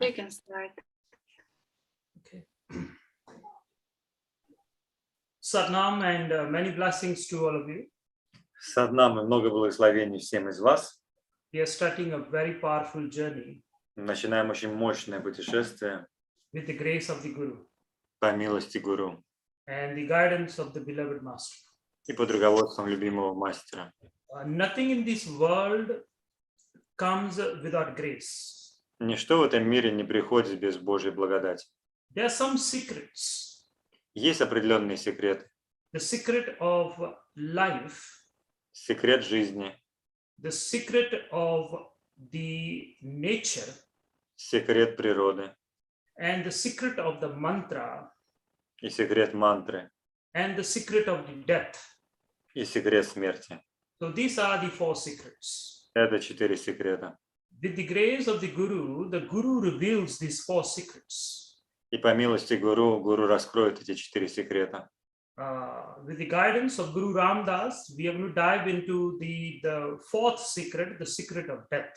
We can start. Okay. Satnam and many blessings to all of you. Сатнам и много благословений всем из вас. We are starting a very powerful journey Начинаем очень мощное путешествие with the grace of the Guru по милости Гуру and the guidance of the beloved Master. и под руководством любимого мастера. Nothing in this world comes without grace. Ничто в этом мире не приходит без Божьей благодати. There are some secrets. Есть определенные секреты. The secret of life, Секрет жизни, the secret of the nature, секрет природы and the secret of the mantra, и секрет мантры and the secret of the death. и секрет смерти. So these are the 4 secrets. Это 4 секрета. With the grace of the Guru reveals these 4 secrets. И по милости Гуру раскроет эти 4 секрета. With the guidance of Guru Ramdas, we are going to dive into the 4th secret, the secret of death.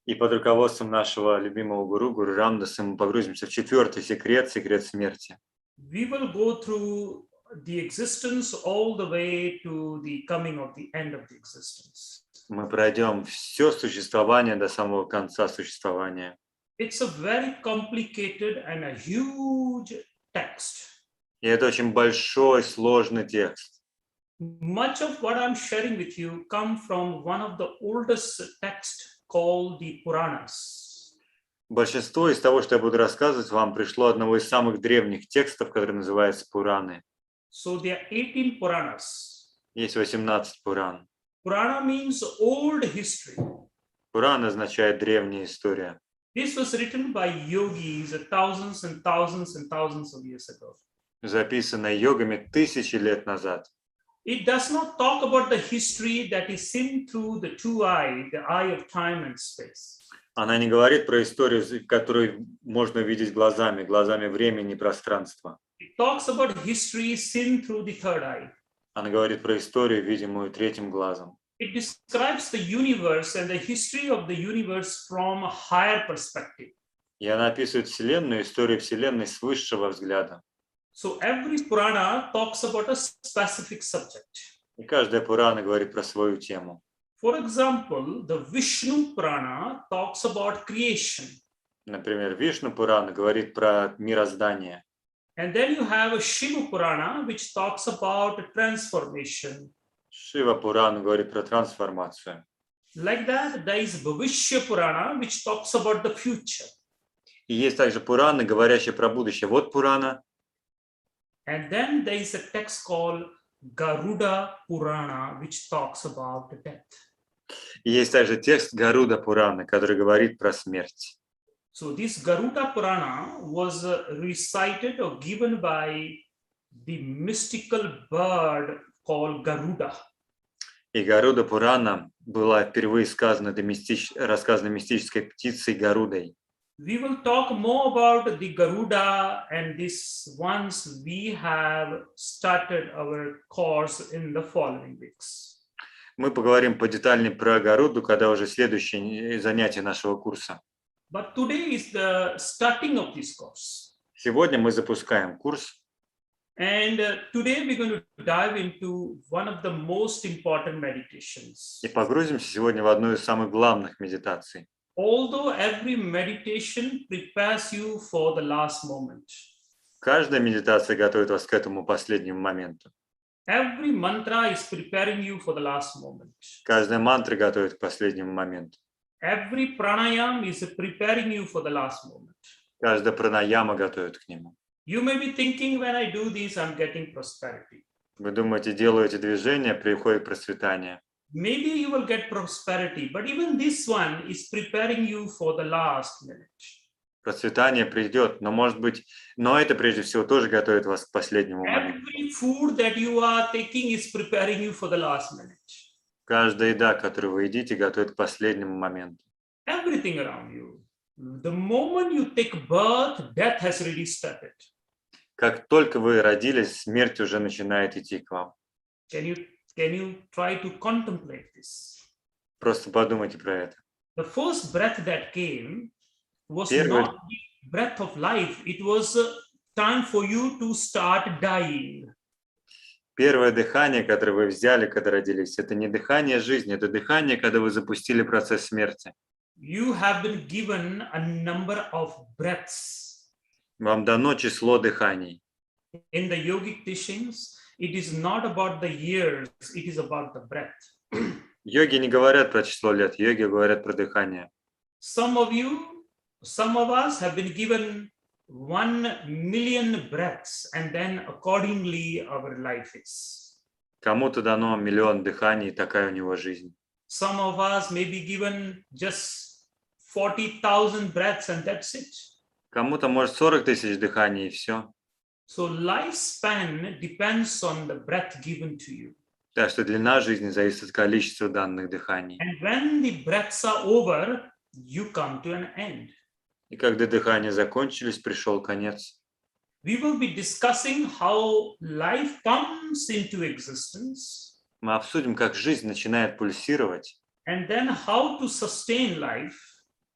И под руководством нашего любимого Гуру Рамдаса мы погрузимся в 4-й секрет, секрет смерти. We will go through the existence all the way to the coming of the end of the existence. Мы пройдем все существование до самого конца существования. It's a very complicated and a huge text. И это очень большой, сложный текст. Much of what I'm sharing with you come from one of the oldest texts called the Puranas. Большинство из того, что я буду рассказывать вам, пришло от одного из самых древних текстов, который называется Пураны. So there are 18 Puranas. Есть 18 Пуран. Purana means old history. Пуран означает древняя история. This was written by yogis thousands and thousands and thousands of years ago. Записанная йогами тысячи лет назад. It does not talk about the history that is seen through the eye of time and space. Она не говорит про историю, которую можно увидеть глазами времени и пространства. It talks about history seen through the third eye. Она говорит про историю, видимую третьим глазом. It describes the universe and the history of the universe from a higher perspective. И она описывает Вселенную, историю Вселенной с высшего взгляда. So every Purana talks about a specific subject. И каждая Пурана говорит про свою тему. For example, the Vishnu Purana talks about creation. Например, Вишну Пурана говорит про мироздание. And then you have a Shiva Purana, which talks about transformation. Шива Пурана говорит про трансформацию. Like that, there is Bhavishya Purana, which talks about the future. И есть также Пураны, говорящие про будущее. Вот Пурана. And then there is a text called Garuda Purana, which talks about the death. И есть также текст Гаруда Пурана, который говорит про смерть. So this Garuda Purana was recited or given by the mystical bird called Garuda. И Гаруда Пурана была впервые сказана, рассказана мистической птицей Гарудой. We will talk more about the Garuda and this once we have started our course in the following weeks. Мы поговорим подетальнее про Гаруду, когда уже следующее занятие нашего курса. But today is the starting of this course. Сегодня мы запускаем курс. And today we're going to dive into one of the most important meditations. И погрузимся сегодня в одну из самых главных медитаций. Although every meditation prepares you for the last moment. Каждая медитация готовит вас к этому последнему моменту. Every mantra is preparing you for the last moment. Каждая мантра готовит к последнему моменту. Every pranayam is preparing you for the last moment. Каждая пранаяма готовит к нему. You may be thinking, when I do this, I'm getting prosperity. Вы думаете, делаю эти движения, приходит процветание. Maybe you will get prosperity, but even this one is preparing you for the last minute. Процветание придет, но это прежде всего тоже готовит вас к последнему моменту. Every food that you are taking is preparing you for the last minute. Каждая еда, которую вы едите, готовит к последнему моменту. Everything around you. The moment you take birth, death has already started. Как только вы родились, смерть уже начинает идти к вам. Can you try to contemplate this? Просто подумайте про это. The first breath that came was Первый- not the breath of life. It was time for you to start dying. Первое дыхание, которое вы взяли, когда родились, это не дыхание жизни, это дыхание, когда вы запустили процесс смерти. You have been given a number of breaths. Вам дано число дыханий. In the yogic teachings, it is not about the years, it is about the breath. Йоги не говорят про число лет, йоги говорят про дыхание. Some of us have been given 1 million breaths, and then accordingly our life is. Кому-то дано 1 миллион дыханий, и такая у него жизнь. Some of us may be given just 40,000 breaths, and that's it. Кому-то, может, 40 тысяч дыханий, и все. So lifespan depends on the breath given to you. Так что длина жизни зависит от количества данных дыханий. And when the breaths are over, you come to an end. И когда дыхания закончились, пришел конец. We will be discussing how life comes into existence, Мы обсудим, как жизнь начинает пульсировать, and then how to sustain life,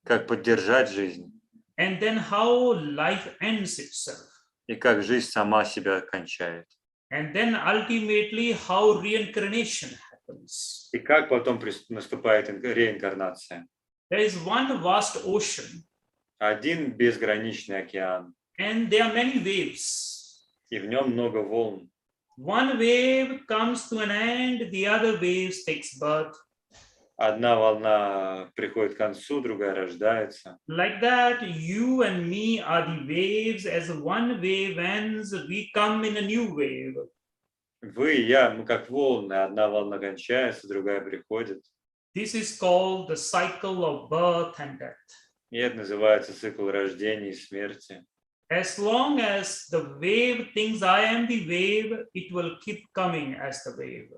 как поддержать жизнь, and then how life ends itself, и как жизнь сама себя кончает. and then ultimately how reincarnation happens. И как потом наступает реинкарнация. There is one vast ocean, Один безграничный океан, and there are many waves. и в нем много волн. One wave comes to an end, the other wave takes birth. Одна волна приходит к концу, другая рождается. Like that, you and me are the waves. As one wave ends, we come in a new wave. Вы и я, мы как волны. Одна волна кончается, другая приходит. This is called the cycle of birth and death. И это называется цикл рождения и смерти. As long as the wave thinks I am the wave, it will keep coming as the wave.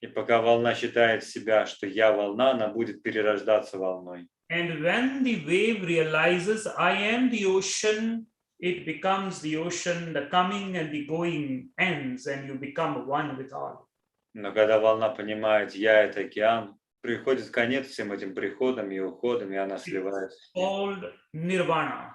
И пока волна считает себя, что я волна, она будет перерождаться волной. And when the wave realizes I am the ocean, it becomes the ocean, the coming and the going ends, and you become one with all. Но когда волна понимает, я это океан, приходит конец всем этим приходам и уходам, и она сливается. Called nirvana.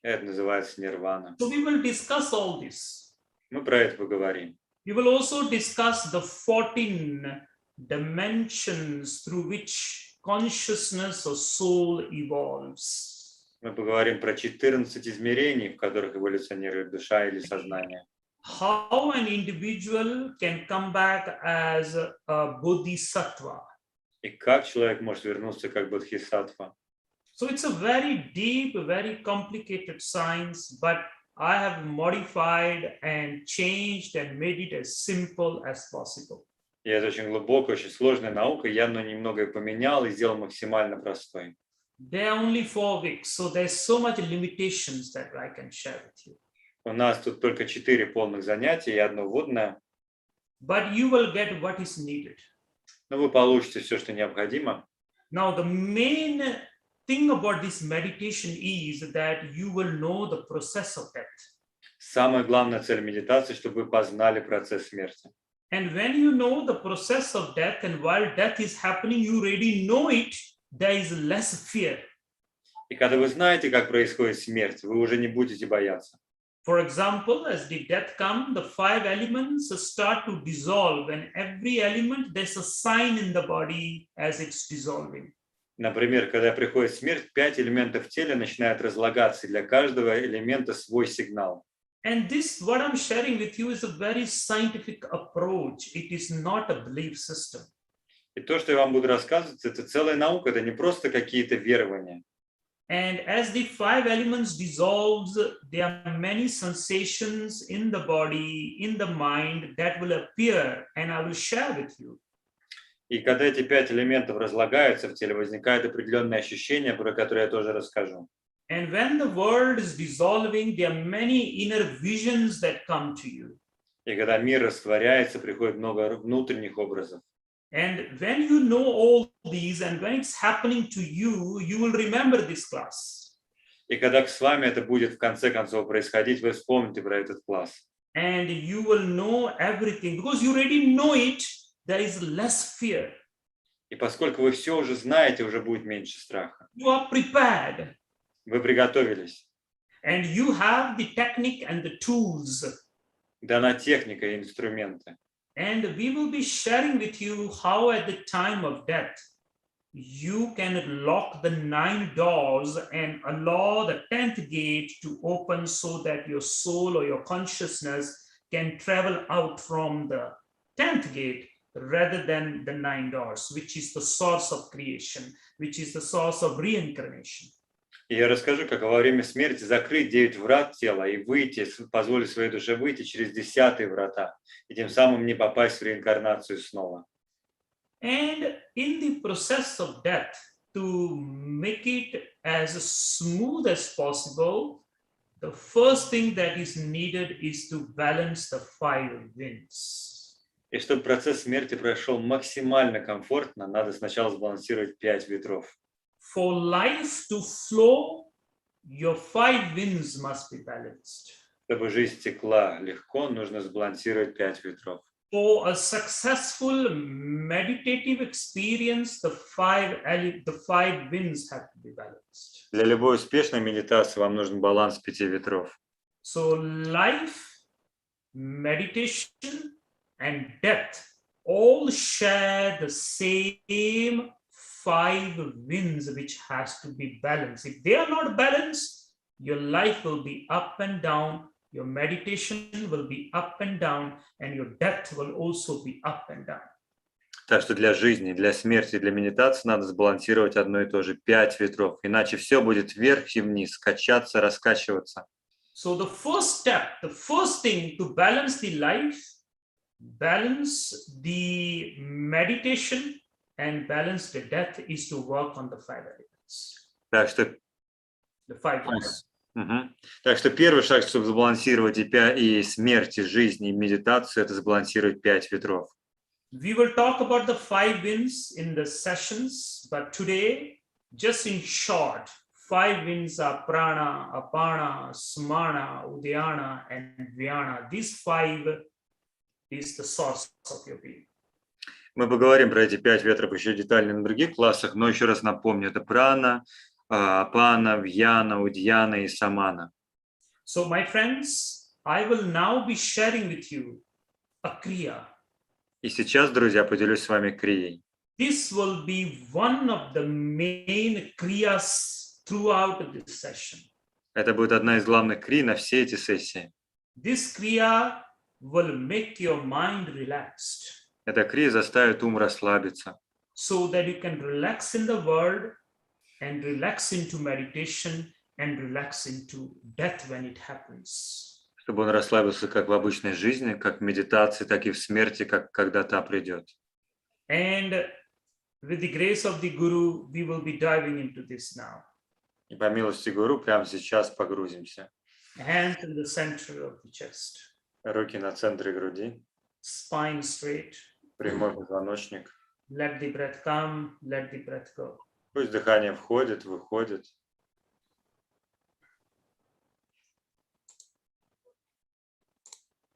Это называется нирвана. So we will discuss all this. Мы про это поговорим. We will also discuss the 14 dimensions through which consciousness or soul evolves. Мы поговорим про 14 измерений, в которых эволюционирует душа или сознание. How an individual can come back as a bodhisattva. И как человек может вернуться как бодхисаттва. So it's a very deep, very complicated science, but I have modified and changed and made it as simple as possible. И это очень глубокая, очень сложная наука. Я немного ее поменял и сделал максимально простой. There are only 4 weeks, so there's so much limitations that I can share with you. У нас тут только 4 полных занятия и одно вводное. But you will get what is needed. Но вы получите все, что необходимо. Now, the main thing about this meditation is that you will know the process of death. Самая главная цель медитации, чтобы вы познали процесс смерти. And when you know the process of death, and while death is happening, you already know it, there is less fear. И когда вы знаете, как происходит смерть, вы уже не будете бояться. For example, as the death comes, the 5 elements start to dissolve, and every element, there's a sign in the body as it's dissolving. Например, когда приходит смерть, 5 элементов в теле начинают разлагаться, и для каждого элемента свой сигнал. And this, what I'm sharing with you, is a very scientific approach. It is not a belief system. И то, что я вам буду рассказывать, это целая наука, это не просто какие-то верования. And as the 5 elements dissolves, there are many sensations in the body, in the mind that will appear, and I will share with you. И когда эти 5 элементов разлагаются в теле, возникает определенное ощущение, про которое я тоже расскажу. And when the world is dissolving, there are many inner visions that come to you. И когда мир растворяется, приходит много внутренних образов. And when you know all these, and when it's happening to you, you will remember this class. И когда с вами это будет в конце концов происходить, вы вспомните про этот класс. And you will know everything. Because you already know it, there is less fear. И поскольку вы все уже знаете, уже будет меньше страха. You are prepared Вы приготовились. and you have the technique and the tools. Дана техника и инструменты. And we will be sharing with you how at the time of death, you can lock the 9 doors and allow the 10th gate to open so that your soul or your consciousness can travel out from the 10th gate rather than the 9 doors, which is the source of creation, which is the source of reincarnation. И я расскажу, как во время смерти закрыть 9 врат тела и выйти, позволить своей душе выйти через 10-е врата, и тем самым не попасть в реинкарнацию снова. And in the process of death, to make it as smooth as possible, the first thing that is needed is to balance the 5 winds. И чтобы процесс смерти прошел максимально комфортно, надо сначала сбалансировать 5 ветров. For life to flow, your 5 winds must be balanced. Чтобы жизнь текла легко, нужно сбалансировать 5 ветров. For a successful meditative experience, the 5 winds have to be balanced. Для любой успешной медитации вам нужен баланс 5 ветров. So life, meditation, and death all share the same 5 winds which has to be balanced. If they are not balanced, your life will be up and down, your meditation will be up and down, and your death will also be up and down. Так что для жизни, для смерти, для медитации надо сбалансировать одно и то же 5 ветров, иначе все будет вверх и вниз, качаться, раскачиваться. So the first step, the first thing to balance the life, balance the meditation, and balance the death is to work on the 5 elements. Так что, The 5 winds. Так что первый шаг, чтобы сбалансировать и смерть, и жизнь, и медитацию, это сбалансировать 5 ветров. We will talk about the 5 winds in the sessions, but today, just in short, 5 winds are prana, apana, smana, udayana, and vyana. These 5 is the source of your being. Мы поговорим про эти 5 ветров еще детально на других классах, но еще раз напомню, это прана, апана, вьяна, удьяна и самана. So, my friends, I will now be sharing with you a kriya. И сейчас, друзья, поделюсь с вами крией. This will be one of the main kriyas throughout this session. Это будет одна из главных крий на все эти сессии. This kriya will make your mind relaxed, Эта крия заставит ум расслабиться, so that you can relax in the world and relax into meditation and relax into death when it happens. чтобы он расслабился как в обычной жизни, как в медитации, так и в смерти, как когда та придет. And with the grace of the Guru, we will be diving into this now. И по милости Гуру прямо сейчас погрузимся. Hands in the center of the chest, Руки на центре груди, spine straight. прямой позвоночник. Let the breath come, let the breath go. Пусть дыхание входит, выходит.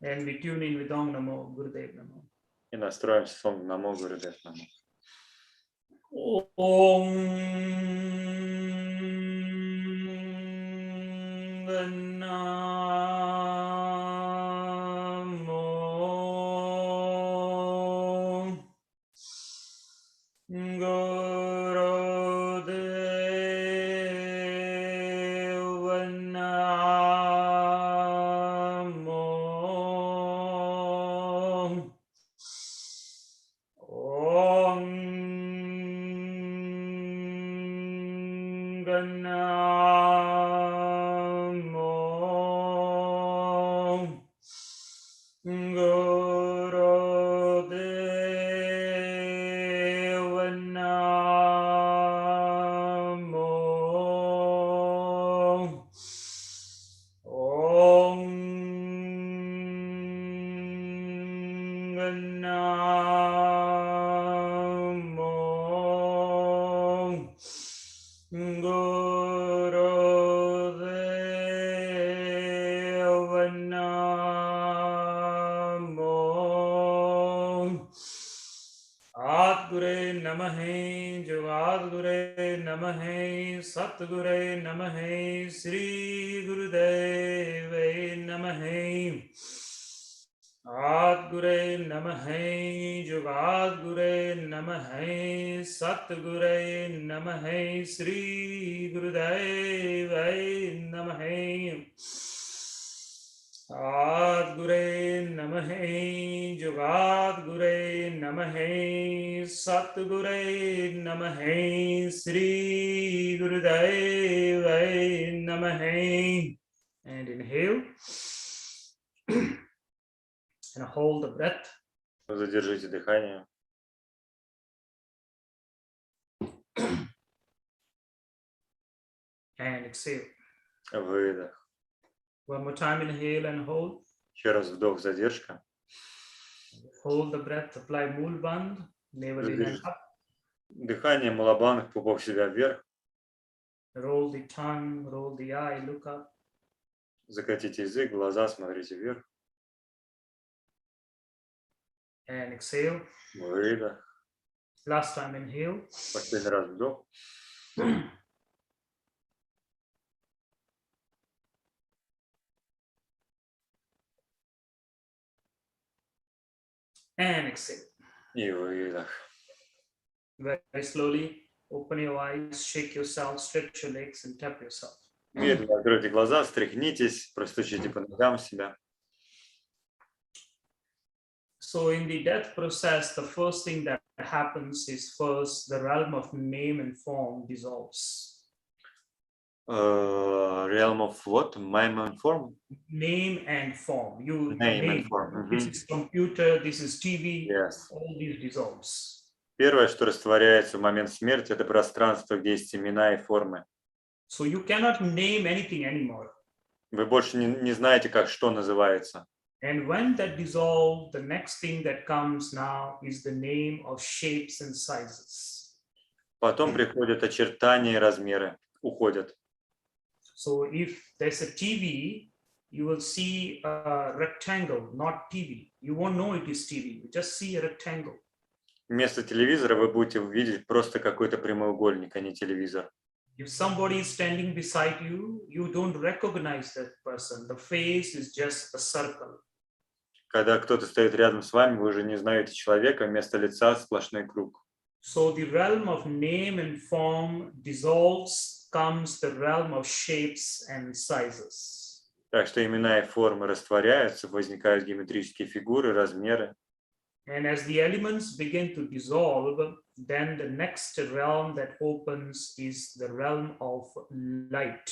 And we tune in with Om Namo Gurudev Namo. И настроимся с Ом Намо Гурудев Намо. Gure Namahe, Satgure Namahe, Sri Gurudeve Namahe. Adgure Namahe, Jugadgure Namahe, Satgure Namahe, Sri Gurudeve Namahe. Adgure Namahe, Jugadgure Namahe, Satgure Namahe, Sri Gurudeve Namahe. And inhale. And hold the breath. Задержите дыхание. And exhale. Выдох. One more time, inhale and hold. Еще раз вдох, задержка. Hold the breath, apply mulband, navel in and up. Дыхание, малабанг, пупок себя вверх. Roll the tongue, roll the eye, look up. Закатите язык, глаза, смотрите вверх. And exhale. Выдох. Last time, inhale. Последний раз вдох. And exhale. И выдох. Very slowly, open your eyes, shake yourself, stretch your legs, and tap yourself. Медленно откройте глаза, встряхнитесь, простучите по ногам себя. So in the death process, the first thing that happens is first the realm of name and form dissolves. Realm of what? Name and form? Name and form. You Name and name. form. This is computer, this is TV, Yes. all these dissolves. Первое, что растворяется в момент смерти, это пространство, где есть имена и формы. So you cannot name anything anymore. Вы больше не знаете, как что называется. And when that dissolves, the next thing that comes now is the name of shapes and sizes. Потом приходят очертания и размеры, уходят. So if there's a TV, you will see a rectangle, not TV. You won't know it is TV. You just see a rectangle. Вместо телевизора вы будете видеть просто какой-то прямоугольник, а не телевизор. If somebody is standing beside you, you don't recognize that person. The face is just a circle. Когда кто-то стоит рядом с вами, вы уже не знаете человека, вместо лица сплошной круг. So the realm of name and form dissolves, comes the realm of shapes and sizes. Так что имена и формы растворяются, возникают геометрические фигуры, размеры. And as the elements begin to dissolve, then the next realm that opens is the realm of light.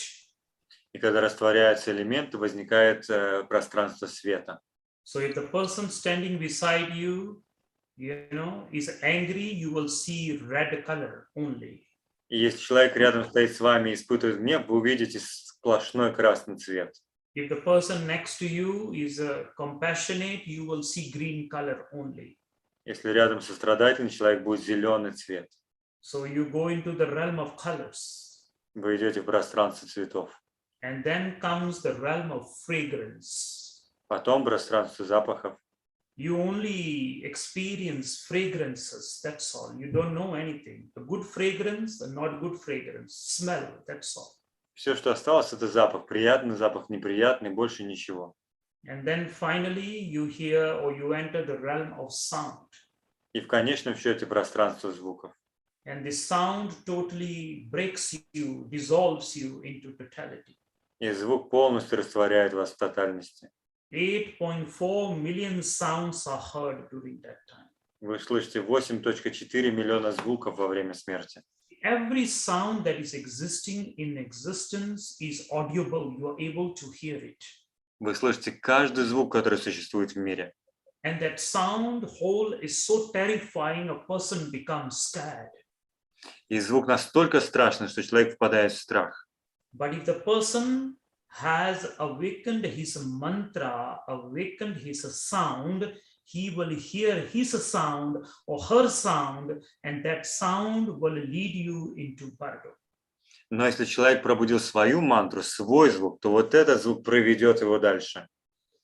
И когда растворяются элементы, возникает пространство света. So if the person standing beside you, is angry, you will see red color only. И если человек рядом стоит с вами и испытывает гнев, вы увидите сплошной красный цвет. If the person next to you is compassionate, you will see green color only. Если рядом сострадательный человек, будет зеленый цвет. So you go into the realm of colors. Вы идете в пространство цветов. And then comes the realm of fragrance. Потом пространство запахов. You only experience fragrances, that's all. You don't know anything. The good fragrance, the not good fragrance, smell, that's all. Все, что осталось, это запах. Приятный запах, неприятный, больше ничего. And then finally you hear or you enter the realm of sound. И в конечном счете пространство звуков. And the sound totally breaks you, dissolves you into totality. И звук полностью растворяет вас в тотальности. 8.4 million sounds are heard during that time. Вы слышите 8.4 миллиона звуков во время смерти. Every sound that is existing in existence is audible. You are able to hear it. Вы слышите каждый звук, который существует в мире. And that sound whole is so terrifying, a person becomes scared. И звук настолько страшный, что человек впадает в страх. But if the person has awakened his mantra, awakened his sound, he will hear his sound or her sound, and that sound will lead you into bardo. Но если человек пробудил свою мантру, свой звук, то вот этот звук проведет его дальше.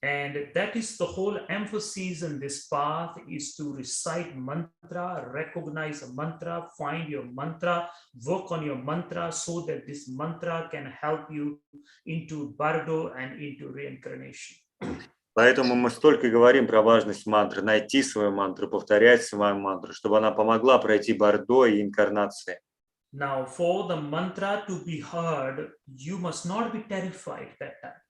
And that is the whole emphasis in this path is to recite mantra, recognize a mantra, find your mantra, work on your mantra so that this mantra can help you into bardo and into reincarnation. Поэтому мы столько говорим про важность мантры, найти свою мантру, повторять свою мантру, чтобы она помогла пройти бордо и инкарнации. Now, for the mantra to be heard, you must not be terrified that time.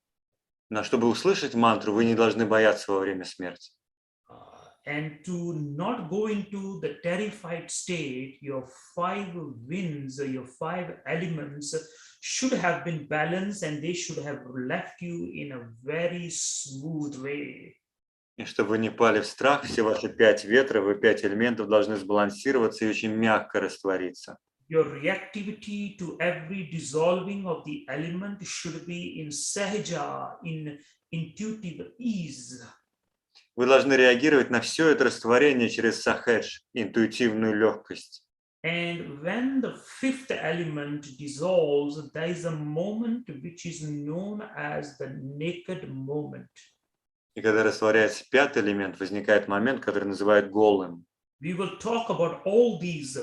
Но чтобы услышать мантру, вы не должны бояться во время смерти. And to not go into the terrified state, your 5 winds, your 5 elements should have been balanced and they should have left you in a very smooth way. И чтобы вы не пали в страх, все ваши 5 ветров и 5 элементов должны сбалансироваться и очень мягко раствориться. Your reactivity to every dissolving of the element should be in sahaja, in intuitive ease. Вы должны реагировать на все это растворение через сахедж, интуитивную легкость. And when the 5th element dissolves, there is a moment which is known as the naked moment. И когда растворяется 5-й элемент, возникает момент, который называют голым. We will talk about all these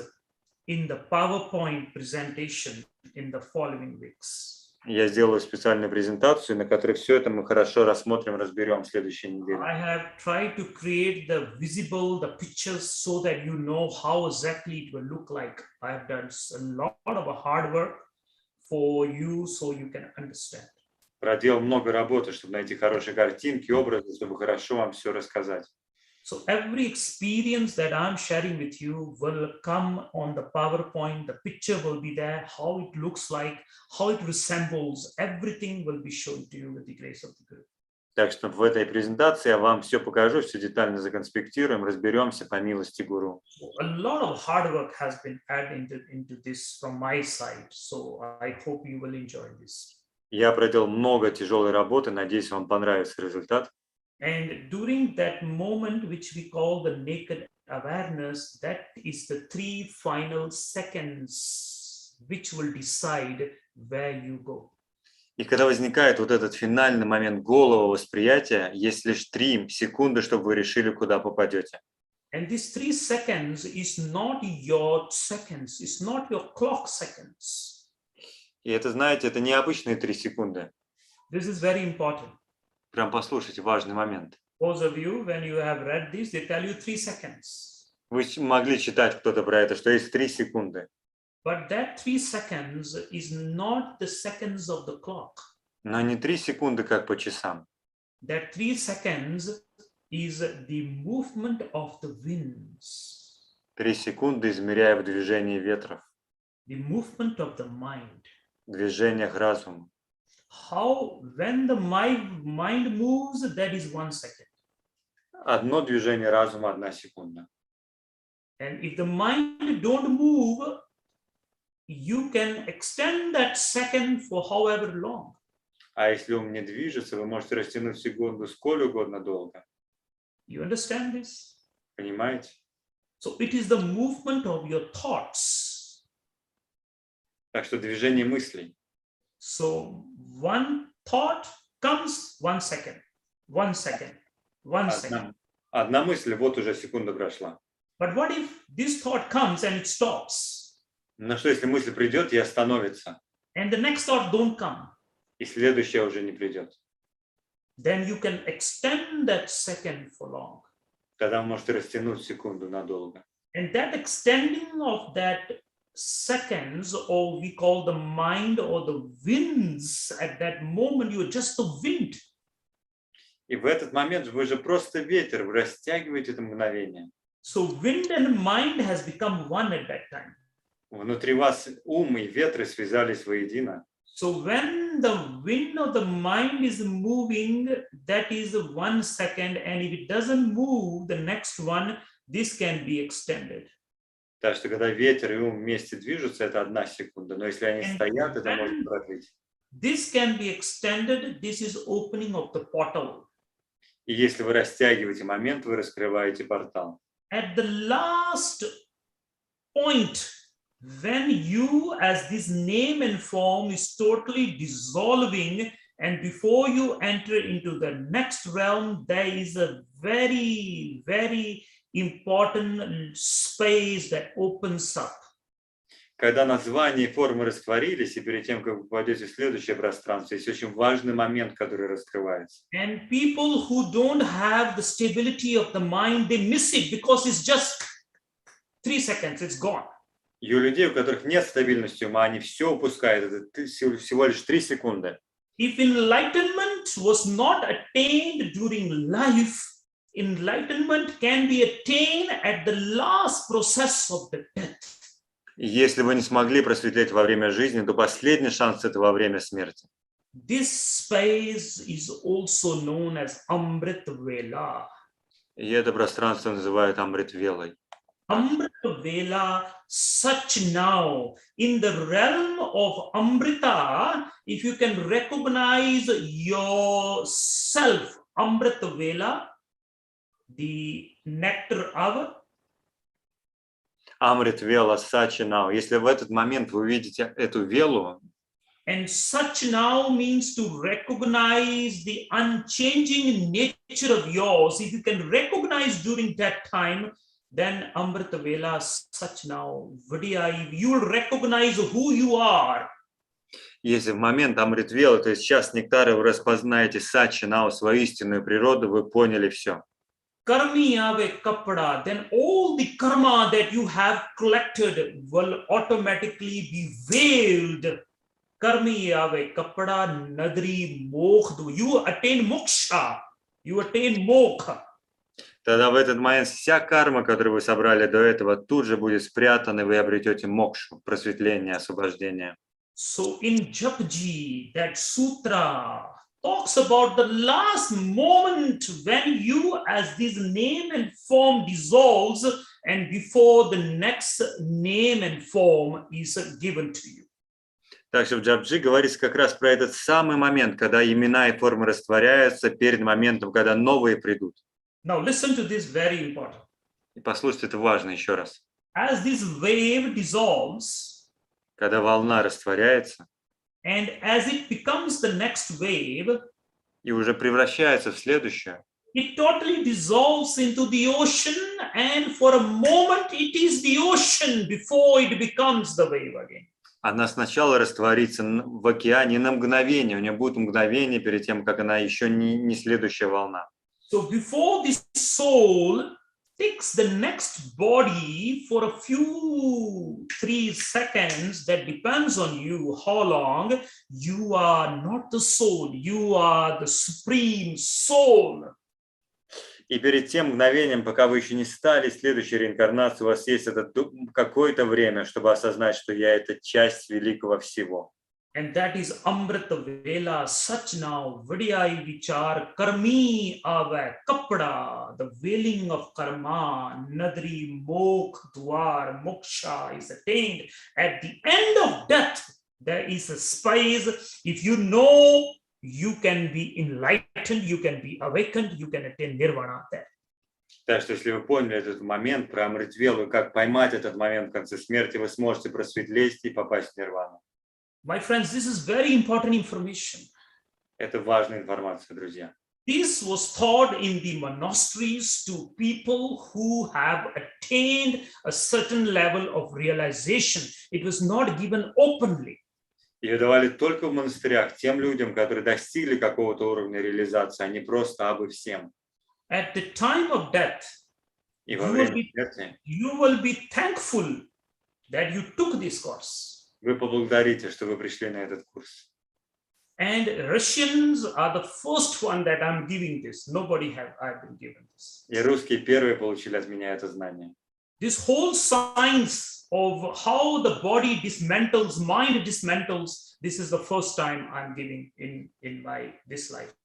in the PowerPoint presentation in the following weeks. Я сделаю специальную презентацию, на которой все это мы хорошо рассмотрим, разберем в следующей неделе. I have tried to create the pictures so that you know how exactly it will look like. I have done a lot of hard work for you so you can understand. Проделал много работы, чтобы найти хорошие картинки, образы, чтобы хорошо вам все рассказать. So every experience that I'm sharing with you will come on the PowerPoint. The picture will be there, how it looks like, how it resembles. Everything will be shown to you with the grace of the Guru. Так что в этой презентации я вам все покажу, все детально законспектируем, разберемся по милости Гуру. A lot of hard work has been added into this from my side. So I hope you will enjoy this. Я проделал много тяжелой работы, надеюсь, вам понравится результат. And during that moment, which we call the naked awareness, that is the 3 final seconds which will decide where you go. И когда возникает вот этот финальный момент голого восприятия, есть лишь 3 секунды, чтобы вы решили, куда попадете. And these 3 seconds is not your seconds, it's not your clock seconds. И это, знаете, это не обычные 3 секунды. This is very important. Прям послушайте, важный момент. Those of you, when you have read this, they tell you 3 seconds. Вы могли читать кто-то про это, что есть 3 секунды. But that 3 seconds is not the seconds of the clock. Но не 3 секунды, как по часам. That 3 seconds is the movement of the winds. 3 секунды, измеряя в движении ветров, The movement of the mind. в движениях разума. How, when the mind moves, that is 1 second. Одно движение разума, 1 секунда. And if the mind don't move, you can extend that second for however long. А если ум не движется, вы можете растянуть секунду сколь угодно долго. You understand this? Понимаете? So it is the movement of your thoughts. Так что движение мыслей. So one thought comes 1 second, 1 second, 1 second. Одна мысль, вот уже секунда прошла. But what if this thought comes and it stops? Но что, если мысль придет и остановится, And the next thought don't come? и следующая уже не придет? Then you can extend that second for long. Тогда вы можете растянуть секунду надолго. And that extending of that seconds, or we call the mind or the winds, at that moment you're just the wind. И в этот момент вы же просто ветер, вы растягиваете это мгновение. So wind and mind has become one at that time. Внутри вас ум и ветры связались воедино. So when the wind of the mind is moving, that is 1 second, and if it doesn't move, the next one, this can be extended. Так что когда ветер и ум вместе движутся, это 1 секунда. Но если они стоят, это может продлить. This can be extended. This is opening of the portal. И если вы растягиваете момент, вы раскрываете портал. At the last point, when you, as this name and form is totally dissolving, And before you enter into the next realm, there is a very, very important space that opens up. Когда названия и формы растворились, и перед тем, как вы попадете в следующее пространство, есть очень важный момент, который раскрывается. And people who don't have the stability of the mind, they miss it because it's just 3 seconds, it's gone. И у людей, у которых нет стабильности ума, они все упускают. Это всего лишь 3 секунды. If enlightenment was not attained during life, enlightenment can be attained at the last process of the death. И если вы не смогли просветлеть во время жизни, то последний шанс – это во время смерти. This space is also known as Amrit Vela. И это пространство называют Амрит-велой. Amrita Vela, such now, in the realm of Amrita, if you can recognize yourself, Amrita Vela, the nectar hour. Амрит-вела, сачинау. Если в этот момент вы видите эту велу, And such now means to recognize the unchanging nature of yours. If you can recognize during that time, then Amrita Vela, such now, Vidya, you will recognize who you are. если в момент Амрит-велы, то есть час нектара, вы распознаете сачинау, свою истинную природу, вы поняли все. Karmi ave kapda, then all the karma that you have collected will automatically be veiled. Karmi ave kapda nadri mokhdu. You attain moksha. You attain mokha. Тогда в этот момент вся карма, которую вы собрали до этого, тут же будет спрятана, и вы обретете мокшу, просветление, освобождение. So in Japji, that sutra talks about the last moment when you, as this name and form dissolves, and before the next name and form is given to you. Также в Джапджи говорится как раз про этот самый момент, когда имена и формы растворяются перед моментом, когда новые придут. Now listen to this, very important. И послушайте, это важно еще раз. As this wave dissolves, Когда волна растворяется and as it becomes the next wave, и уже превращается в следующую, it totally dissolves into the ocean, and for a moment it is the ocean before it becomes the wave again. она сначала растворится в океане на мгновение, у нее будет мгновение перед тем, как она еще не следующая волна. So before this soul takes the next body for a few 3 seconds, that depends on you how long, you are not the soul, you are the supreme soul. И перед тем мгновением, пока вы еще не стали следующей реинкарнацией, у вас есть это какое-то время, чтобы осознать, что я – это часть великого всего. And that is Amrita Vela, Sachna, Vidyai Vichar, Karmi Ava, Kapda, the veiling of karma, Nadri, Mokh, Dwar, Moksha is attained. At the end of death, there is a space. If you know, you can be enlightened, you can be awakened, you can attain Nirvana there. Так что, если вы поняли этот момент про Амрит-велу, как поймать этот момент в конце смерти, вы сможете просветлеть и попасть в Нирвану. My friends, this is very important information. Это важная информация, друзья. This was taught in the monasteries to people who have attained a certain level of realization. It was not given openly. Ее давали только в монастырях тем людям, которые достигли какого-то уровня реализации, а не просто абы всем. At the time of death, И во время смерти you will be thankful that you took this course. вы поблагодарите, что вы пришли на этот курс. And Russians are the first one that I'm giving this. Nobody I've been given this. И русские первые получили от меня это знание. This whole science of how the body dismantles, mind dismantles, this is the first time I'm giving in this lifetime.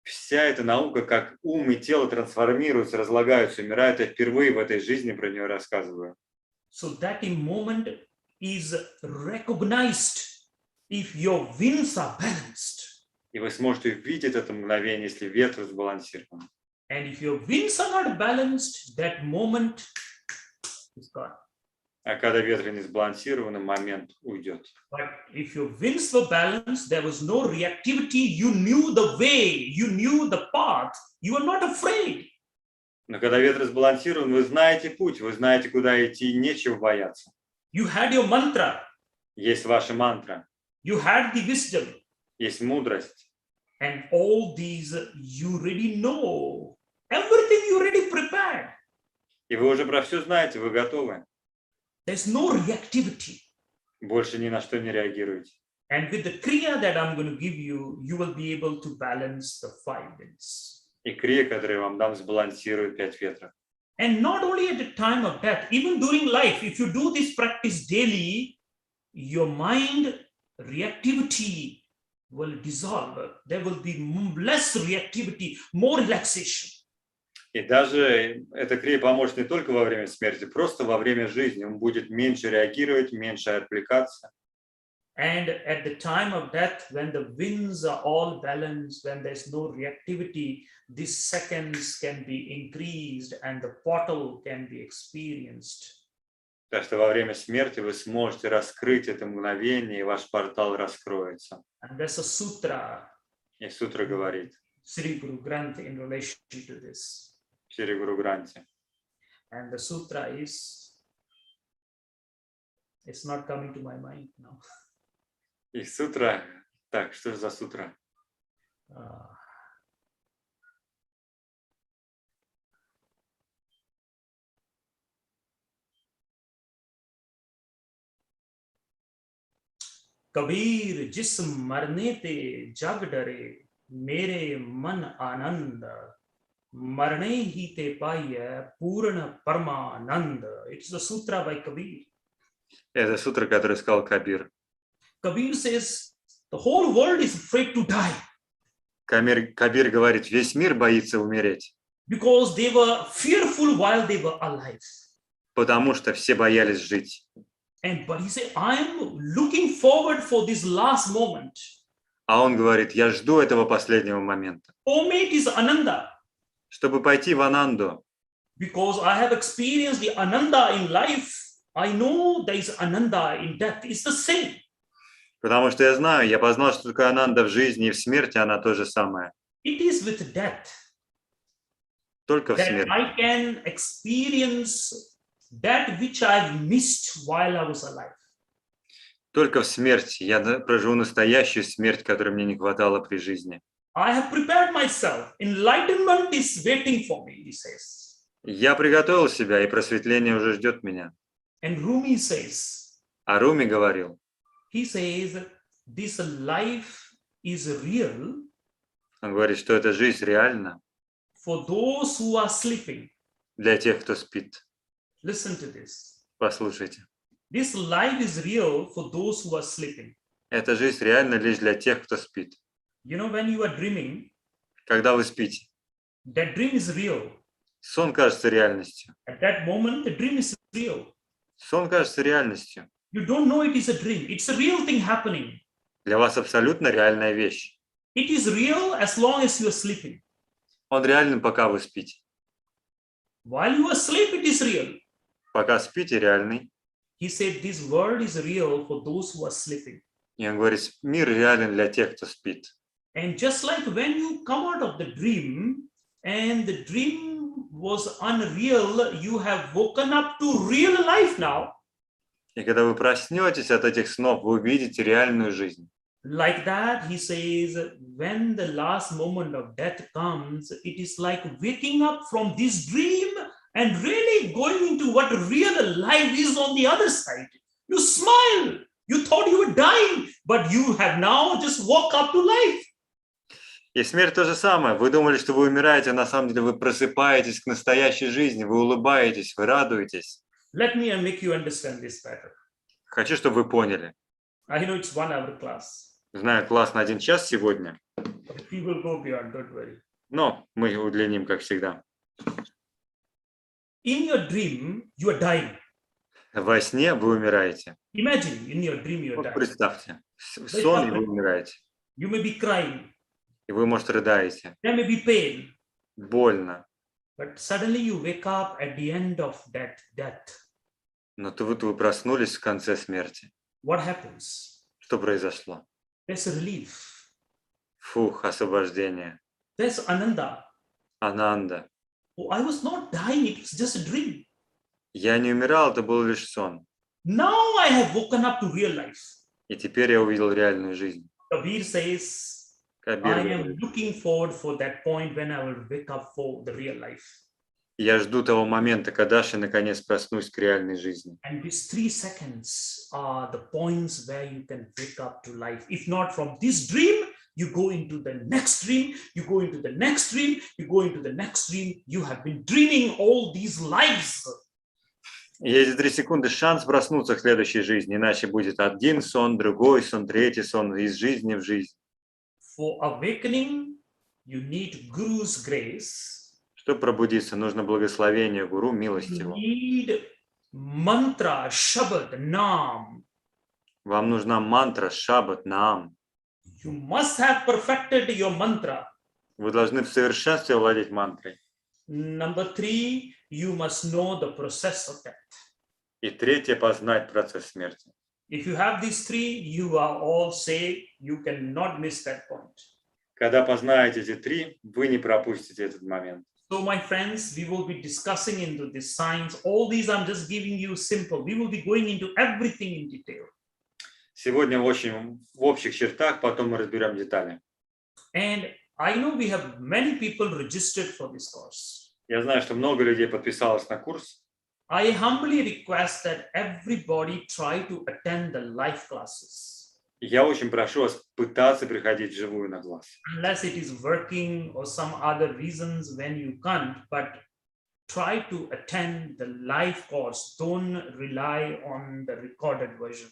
Вся эта наука, как ум и тело трансформируются, разлагаются, умирают, я впервые в этой жизни про нее рассказываю. So that in moment is recognized if your winds are balanced. И вы сможете увидеть это мгновение, если ветер сбалансирован. And if your winds are not balanced, that moment is gone. А когда ветренец сбалансирован, момент уйдет. But if your winds were balanced, there was no reactivity. You knew the way, you knew the path. You are not afraid. Но когда ветер сбалансирован, вы знаете путь, вы знаете, куда идти, нечего бояться. You had your mantra. Есть ваша мантра, You had the wisdom. есть мудрость. And all these you already know. Everything you already prepared. И вы уже про все знаете, вы готовы. There's no reactivity. Больше ни на что не реагируете. And with the kriya that I'm going to give you, you will be able to balance the 5 winds. И крия, который я вам дам, сбалансирует 5 ветров. And not only at the time of death, even during life, if you do this practice daily, your mind reactivity will dissolve. There will be less reactivity, more relaxation. И даже эта крия поможет не только во время смерти, просто во время жизни. Он будет меньше реагировать, меньше отвлекаться. And at the time of death, when the winds are all balanced, when there's no reactivity, these seconds can be increased and the portal can be experienced. Так что во время смерти вы сможете раскрыть это мгновение, и ваш портал раскроется. And there's a sutra, И сутра говорит, Sri Guru Granth, in relation to this. в Шри Гуру Гранте. And the sutra is, it's not coming to my mind now. И сутра, так, что же за сутра? Kabir जिस मरने ते जग डरे मेरे मन आनंद मरने ही ते पाइए पूर्ण परमानंद. It's the sutra by Kabir. Это сутра, который сказал Кабир. Kabir says the whole world is afraid to die Кабир говорит, весь мир боится умереть, because they were fearful while they were alive. потому что все боялись жить. And but he said, I am looking forward for this last moment. А он говорит, я жду этого последнего момента, Oh, mate is Ananda, чтобы пойти в Ананду, because I have experienced the Ananda in life. I know there is Ananda in death. It's the same. потому что я знаю, я познал, что такое Ананда в жизни и в смерти, она то же самое, It is with death только в that смерти. I can experience that which I've missed while I was alive. Только в смерти я проживу настоящую смерть, которой мне не хватало при жизни. I have prepared myself. Enlightenment is waiting for me, he says. Я приготовил себя, и просветление уже ждет меня. And Rumi says, А Руми говорил, he says, this life is real он говорит, что эта жизнь реальна for those who are sleeping. для тех, кто спит. Listen to this. Послушайте, This life is real for those who are sleeping. эта жизнь реальна лишь для тех, кто спит. You know, when you are dreaming, Когда вы спите, that dream is real. сон кажется реальностью. At that moment, the dream is real. Сон кажется реальностью. You don't know it is a dream. It's a real thing happening. Для вас абсолютно реальная вещь. It is real as long as you are sleeping. Он реален, пока вы спите. While you are asleep, it is real. Пока спите, реальный. He said, this world is real for those who are sleeping. И он говорит, мир реален для тех, кто спит. And just like when you come out of the dream and the dream was unreal, you have woken up to real life now. И когда вы проснетесь от этих снов, вы увидите реальную жизнь. Like that, he says, when the last moment of death comes, it is like waking up from this dream and really going into what real life is on the other side. You smile. You thought you were dying, but you have now just woke up to life. И смерть то же самое. Вы думали, что вы умираете, а на самом деле вы просыпаетесь к настоящей жизни, вы улыбаетесь, вы радуетесь. Let me make you understand this better. Хочу, чтобы вы поняли. I know it's 1 hour class. Знаю, класс на 1 час сегодня, But we will go beyond, don't worry. но мы удлиним, как всегда. In your dream, you are dying. Во сне вы умираете. Imagine in your dream you are Вот dying. представьте, в сон и вы умираете. You may be crying. И вы, может, рыдаете. There may be pain. Больно. But suddenly you wake up at the end of that death. Но вот вы проснулись в конце смерти. What happens? Что произошло? There's a relief. Фух, освобождение. There's Ananda. Ананда. Oh, I was not dying, it was just a dream. Я не умирал, это был лишь сон. Now I have woken up to real life. И теперь я увидел реальную жизнь. Kabir says, Кабир I am говорит, looking forward for that point when I will wake up for the real life. я жду того момента, когда я наконец проснусь к реальной жизни. And these 3 seconds are the points where you can wake up to life. If not from this dream, you go into the next dream, you go into the next dream, you go into the next dream. You have been dreaming all these lives. И эти 3 секунды шанс проснуться к следующей жизни, иначе будет один сон, другой сон, третий сон, из жизни в жизнь. For awakening, you need Guru's grace. Чтобы пробудиться, нужно благословение Гуру, милость You его. need mantra, shabad, naam. Вам нужна мантра, шаббат, наам. You must have perfected your mantra. Вы должны в совершенстве владеть мантрой. Number 3, you must know the process of death. И третье, познать процесс смерти. If you have these 3, you are all saved. You cannot miss that point. Когда познаете эти 3, вы не пропустите этот момент. So, my friends, we will be discussing into the science. All these I'm just giving you simple. We will be going into everything in detail. Сегодня в общих чертах, потом мы разберем детали. And I know we have many people registered for this course. Я знаю, что много людей подписалось на курс. I humbly request that everybody try to attend the live classes. Я очень прошу вас пытаться приходить вживую на класс. Unless it is working or some other reasons when you can't, but try to attend the live course. Don't rely on the recorded version.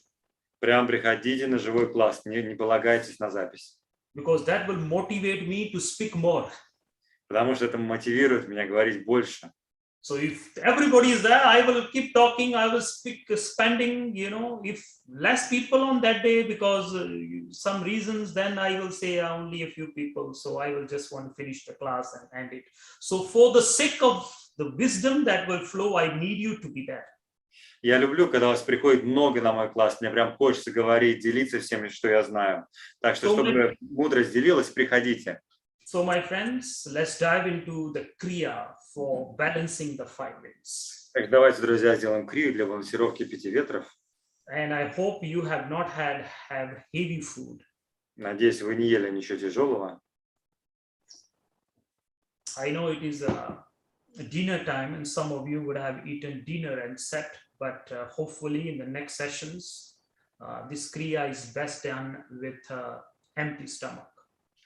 Прям приходите на живой класс, не полагайтесь на запись. Because that will motivate me to speak more. Потому что это мотивирует меня говорить больше. So if everybody is there, I will keep talking, I will speak, spending, if less people on that day because some reasons, then I will say only a few people. So I will just want to finish the class and end it. So for the sake of the wisdom that will flow, I need you to be there. Я люблю, когда у вас приходит много на мой класс, мне прям хочется говорить, делиться всем, что я знаю. Так что, чтобы мудрость делилась, приходите. So, my friends, let's dive into the Kriya for balancing the 5 winds. Так, давайте, друзья, сделаем крию для балансировки 5 ветров. And I hope you have not have heavy food. Надеюсь, вы не ели ничего тяжелого. I know it is dinner time, and some of you would have eaten dinner and set, but hopefully in the next sessions, this Kriya is best done with empty stomach.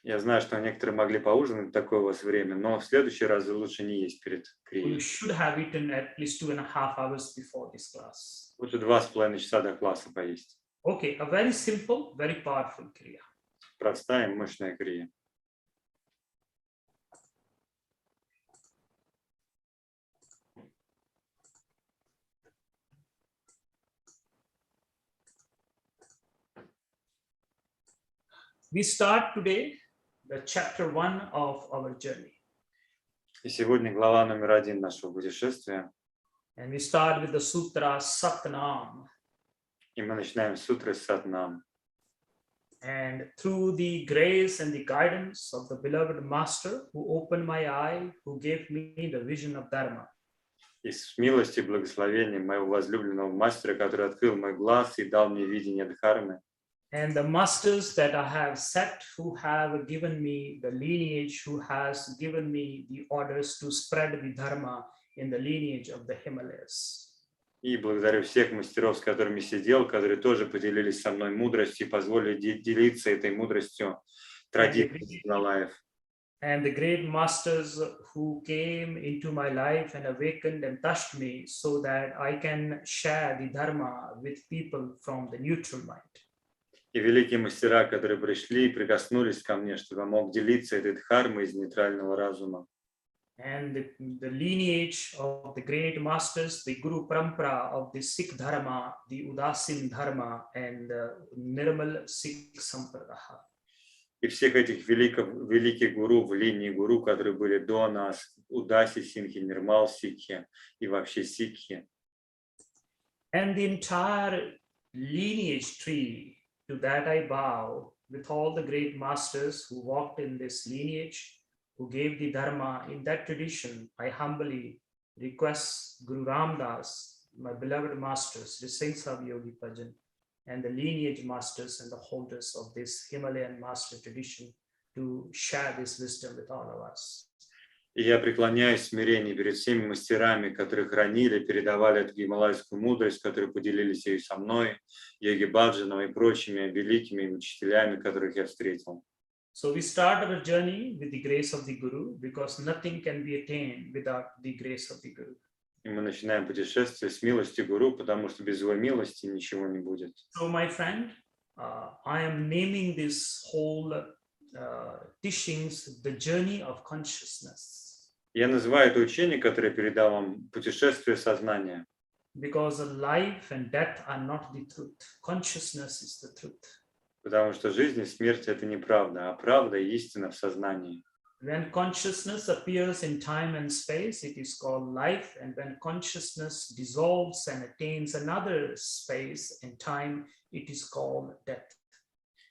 Я знаю, что некоторые могли поужинать, такое у вас время, но в следующий раз лучше не есть перед крией. You should have eaten at least 2.5 hours before this class. Лучше 2,5 часа до класса поесть. Okay, a very simple, very powerful Kriya. Простая и мощная крия. We start today the chapter 1 of our journey. И сегодня глава номер 1 нашего путешествия. And we start with the sutra Satnam. И мы начинаем с сутры Сатнам. And through the grace and the guidance of the beloved master who opened my eye, who gave me the vision of Dharma. И с милостью и благословением моего возлюбленного мастера, который открыл мой глаз и дал мне видение Дхармы. And the masters that I have set, who have given me the lineage, who has given me the orders to spread the Dharma in the lineage of the Himalayas. И благодарю всех мастеров, с которыми сидел, которые тоже поделились со мной мудростью и позволили делиться этой мудростью традицией Гималаев. And the great masters who came into my life and awakened and touched me so that I can share the Dharma with people from the neutral mind. И великие мастера, которые пришли и прикоснулись ко мне, чтобы я мог делиться этой дхармой из нейтрального разума. And the lineage of the great masters, the Guru Parampara of the Sikh Dharma, the Udasin Dharma, and the Nirmal Sikh Sampradaya. И всех этих великих гуру в линии гуру, которые были до нас, Удаси Синхи, Нирмал Сикхи и вообще Сикхи. And the entire lineage tree, to that I bow, with all the great masters who walked in this lineage, who gave the Dharma in that tradition. I humbly request Guru Ram Das, my beloved masters, the saints of Yogi Bhajan, and the lineage masters and the holders of this Himalayan master tradition to share this wisdom with all of us. И я преклоняюсь в смирении перед всеми мастерами, которые хранили, передавали эту гималайскую мудрость, которые поделились ею со мной, Йоги Баджаном и прочими великими учителями, которых я встретил. So we start our journey with the grace of the Guru, because nothing can be attained without the grace of the Guru. И мы начинаем путешествие с милости Гуру, потому что без его милости ничего не будет. So my friend, I am naming this whole teachings the journey of consciousness. Я называю это учение, которое я передал вам, путешествие сознания. Because life and death are not the truth. Consciousness is the truth. Потому что жизнь и смерть – это неправда, а правда и истина в сознании. When consciousness appears in time and space, it is called life. And when consciousness dissolves and attains another space and time, it is called death.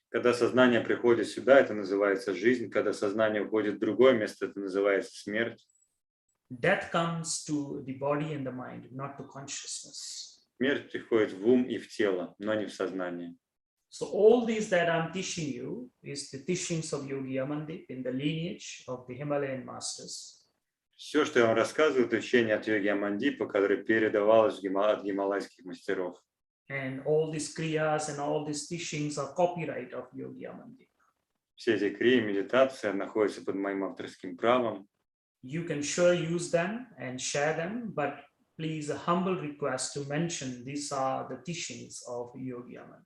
Когда сознание приходит сюда, это называется жизнь. Когда сознание уходит в другое место, это называется смерть. Death comes to the body and the mind, not to consciousness. Смерть приходит в ум и в тело, но не в сознание. So all these that I'm teaching you is the teachings of Yogi Amandip in the lineage of the Himalayan masters. Все, что я вам рассказываю, это учение от Йоги Амандипа, которое передавалось от гималайских мастеров. And all these kriyas and all these teachings are copyright of Yogi Amandip. Все эти крии, медитация находятся под моим авторским правом. You can sure use them and share them, but please a humble request to mention these are the teachings of Yogi Amandip.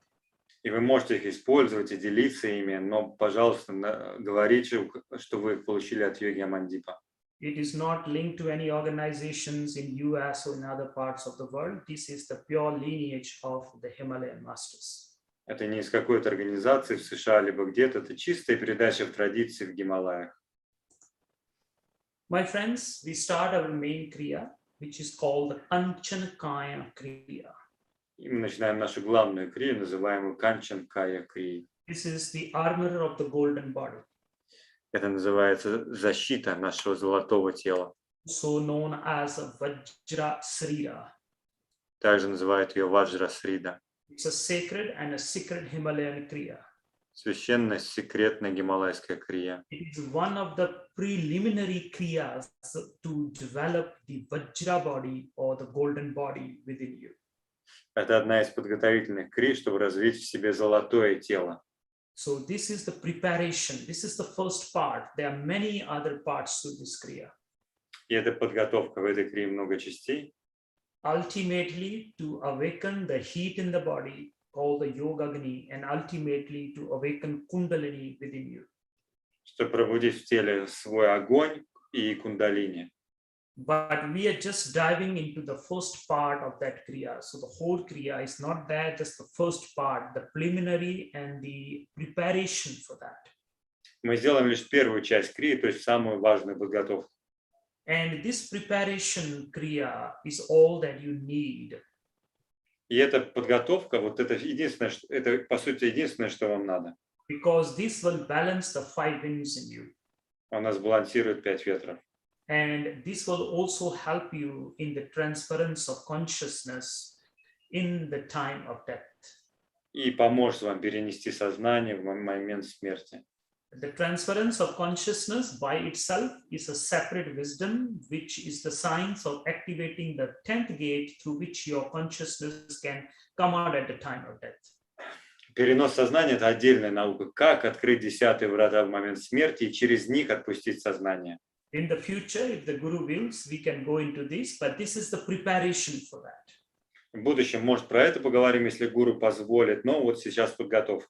И вы можете их использовать и делиться ими, но, пожалуйста, говорите, что вы их получили от Йоги Амандипа. It is not linked to any organizations in US or in other parts of the world. This is the pure lineage of the Himalayan masters. Это не из какой-то организации в США, либо где-то. Это чистая передача в традиции в Гималаях. My friends, we start our main kriya, which is called the Kanchanakaya kriya. И мы начинаем нашу главную крию, называемую Канчанкая крия. This is the armor of the golden body. Это называется защита нашего золотого тела. So known as Vajra Srira. Также называют ее Ваджра Срида. It's a sacred and a secret Himalayan kriya. Священная, секретная гималайская крия. It is one of the preliminary kriyas to develop the Vajra body or the golden body within you. Это одна из подготовительных крий, чтобы развить в себе золотое тело. So this is the preparation. This is the first part. There are many other parts to this kriya. И это подготовка. В этой крии много частей. Ultimately, to awaken the heat in the body, called the Yogagni, and ultimately to awaken Kundalini within you. Чтобы пробудить в теле свой огонь и кундалини. But we are just diving into the first part of that kriya. So the whole kriya is not there, just the first part, the preliminary and the preparation for that. Мы сделаем лишь первую часть крии, то есть самую важную подготовку. And this preparation kriya is all that you need. И эта подготовка, вот это единственное, это по сути единственное, что вам надо. Because this will balance the 5 winds in you. Она сбалансирует 5 ветров. And this will also help you in the transference of consciousness in the time of death. И поможет вам перенести сознание в момент смерти. The transference of consciousness by itself is a separate wisdom, which is the science of activating the 10th gate through which your consciousness can come out at the time of death. Перенос сознания – это отдельная наука. Как открыть 10-е врата в момент смерти и через них отпустить сознание. In the future, if the Guru wills, we can go into this, but this is the preparation for that. В будущем, может, про это поговорим, если гуру позволит, но вот сейчас подготовка.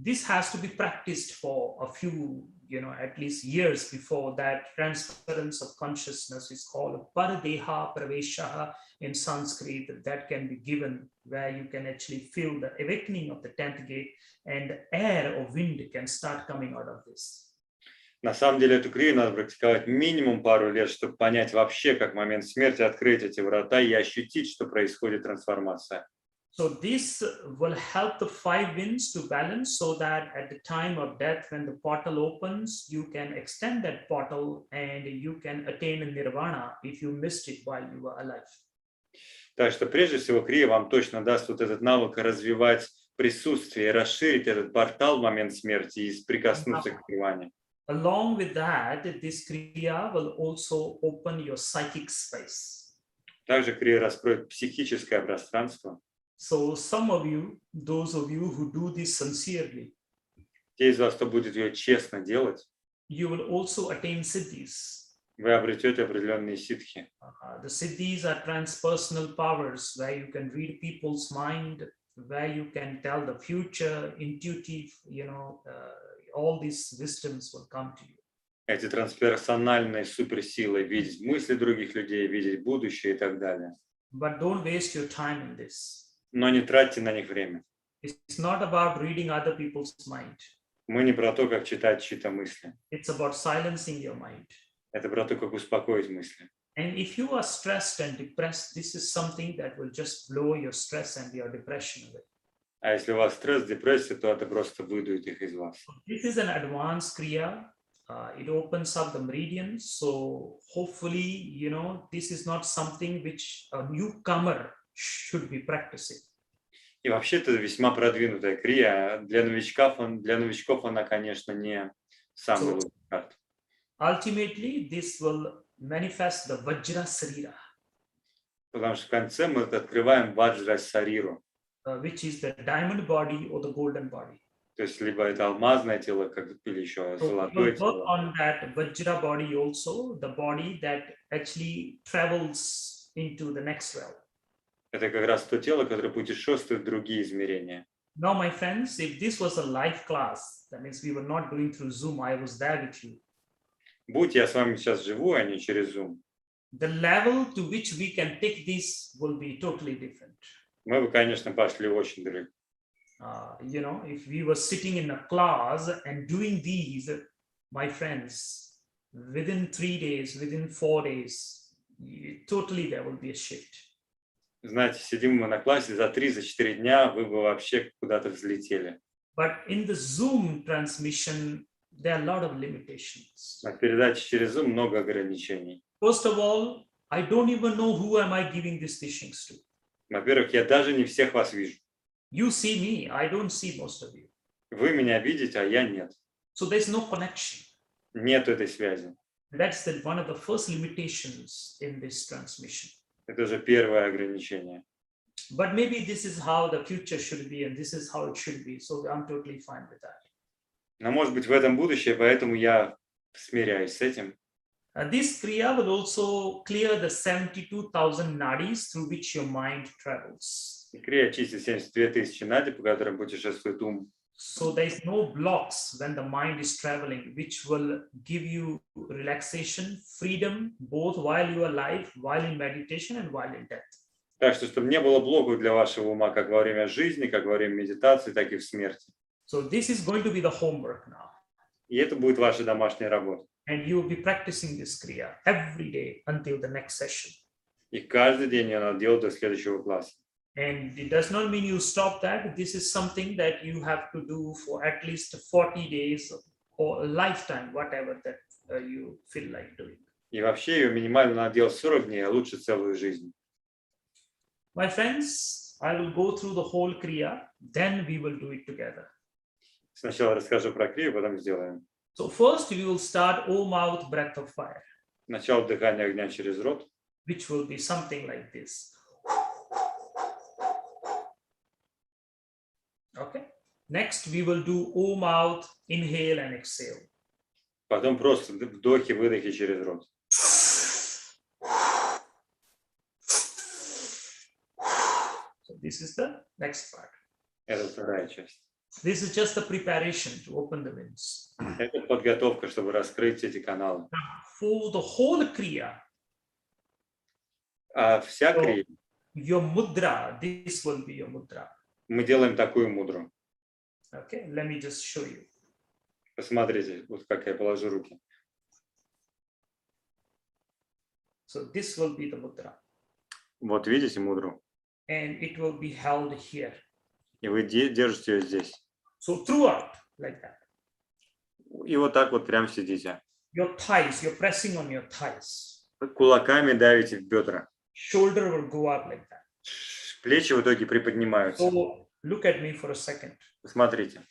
This has to be practiced for a few, at least years before that transference of consciousness is called Paradeha Praveshaha in Sanskrit. That can be given where you can actually feel the awakening of the 10th gate and air or wind can start coming out of this. На самом деле эту крию надо практиковать минимум пару лет, чтобы понять вообще, как в момент смерти открыть эти врата и ощутить, что происходит трансформация. So this will help the five winds to balance so that at the time of death, when the portal opens, you can extend that portal and you can attain nirvana if you missed it while you were alive. Так что прежде всего крия вам точно даст вот этот навык развивать присутствие, расширить этот портал в момент смерти и прикоснуться к нирване. Along with that, this kriya will also open your psychic space. Также крия раскроет психическое пространство. So some of you, those of you who do this sincerely, Те из вас, кто будет ее честно делать, you will also attain siddhis. вы обретете определенные ситхи. The siddhis are transpersonal powers where you can read people's mind, where you can tell the future, intuitive, all these wisdoms will come to you. Эти трансперсональные суперсилы, видеть мысли других людей, видеть будущее и так далее. But don't waste your time in this. Но не тратьте на них время. It's not about reading other people's mind. Мы не про то, как читать чьи-то мысли. It's about silencing your mind. Это про то, как успокоить мысли. And if you are stressed and depressed, this is something that will just blow your stress and your depression away. А если у вас стресс, депрессия, то это просто выдует их из вас. This is an advanced kriya. It opens up the meridians. So hopefully, this is not something which a newcomer should be practicing. И вообще это весьма продвинутая крия. Для новичков она, конечно, не самый лучший карт. Ultimately, this will manifest the Vajra Sarira, Потому что в конце мы открываем Ваджра Сариру. which is the diamond body or the golden body. То есть либо это алмазное тело, или еще So we золотое will work тело. on that Vajra body also, the body that actually travels into the next realm. Это как раз то тело, которое путешествует в другие измерения. Now, my friends, if this was a live class, that means we were not going through Zoom, I was there with you. Будь я с вами сейчас живу, а не через Zoom, The level to which we can take this will be totally different. мы бы, конечно, пошли очень далеко. If we were sitting in a class and doing these, my friends, within 3 days, within 4 days, totally there will be a shift. Знаете, сидим мы на классе, за 3-4 дня вы бы вообще куда-то взлетели. But in the Zoom transmission, there are a lot of limitations. На передаче через Zoom много ограничений. First of all, I don't even know who am I giving these teachings to. Во-первых, я даже не всех вас вижу. You see me, I don't see most of you. Вы меня видите, а я нет. So there's no connection. Нет этой связи. That's one of the first limitations in this transmission. Это уже первое ограничение. But maybe this is how the future should be and this is how it should be. So I'm totally fine with that. Но может быть в этом будущее, поэтому я смиряюсь с этим. This kriya will also clear the 72,000 nadis through which your mind travels. И крия очистит 72 тысячи нади, по которым путешествует ум. So there is no blocks when the mind is traveling, which will give you relaxation, freedom, both while you are alive, while in meditation and while in death. Так что, чтобы не было блоков для вашего ума как во время жизни, как во время медитации, так и в смерти. So this is going to be the homework now. И это будет ваша домашняя работа. And you will be practicing this kriya every day until the next session. И каждый день ее надо делать до следующего класса. And it does not mean you stop that. This is something that you have to do for at least 40 days or a lifetime, whatever that you feel like doing. И вообще ее минимально надо делать 40 дней, а лучше целую жизнь. My friends, I will go through the whole kriya, then we will do it together. Сначала расскажу про крию, потом сделаем. So first we will start O-mouth breath of fire, Начало дыхания огня через рот. which will be something like this. Okay. Next, we will do O-mouth, inhale and exhale. Потом просто вдохи, выдохи через рот. So this is the next part. Это вторая часть. This is just the preparation to open the winds. Это подготовка, чтобы раскрыть эти каналы. For the whole kriya, А вся крия, your mudra, this will be your mudra. мы делаем такую мудру. Okay, let me just show you. Посмотрите, вот как я положу руки. So this will be the mudra. Вот видите мудру? And it will be held here. И вы держите ее здесь. So throughout, like that. И вот так вот прям сидите. Your thighs, you're pressing on your thighs. Кулаками давите в бедра. Shoulder will go up like that. Плечи в итоге приподнимаются. So look at me for a second. Смотрите.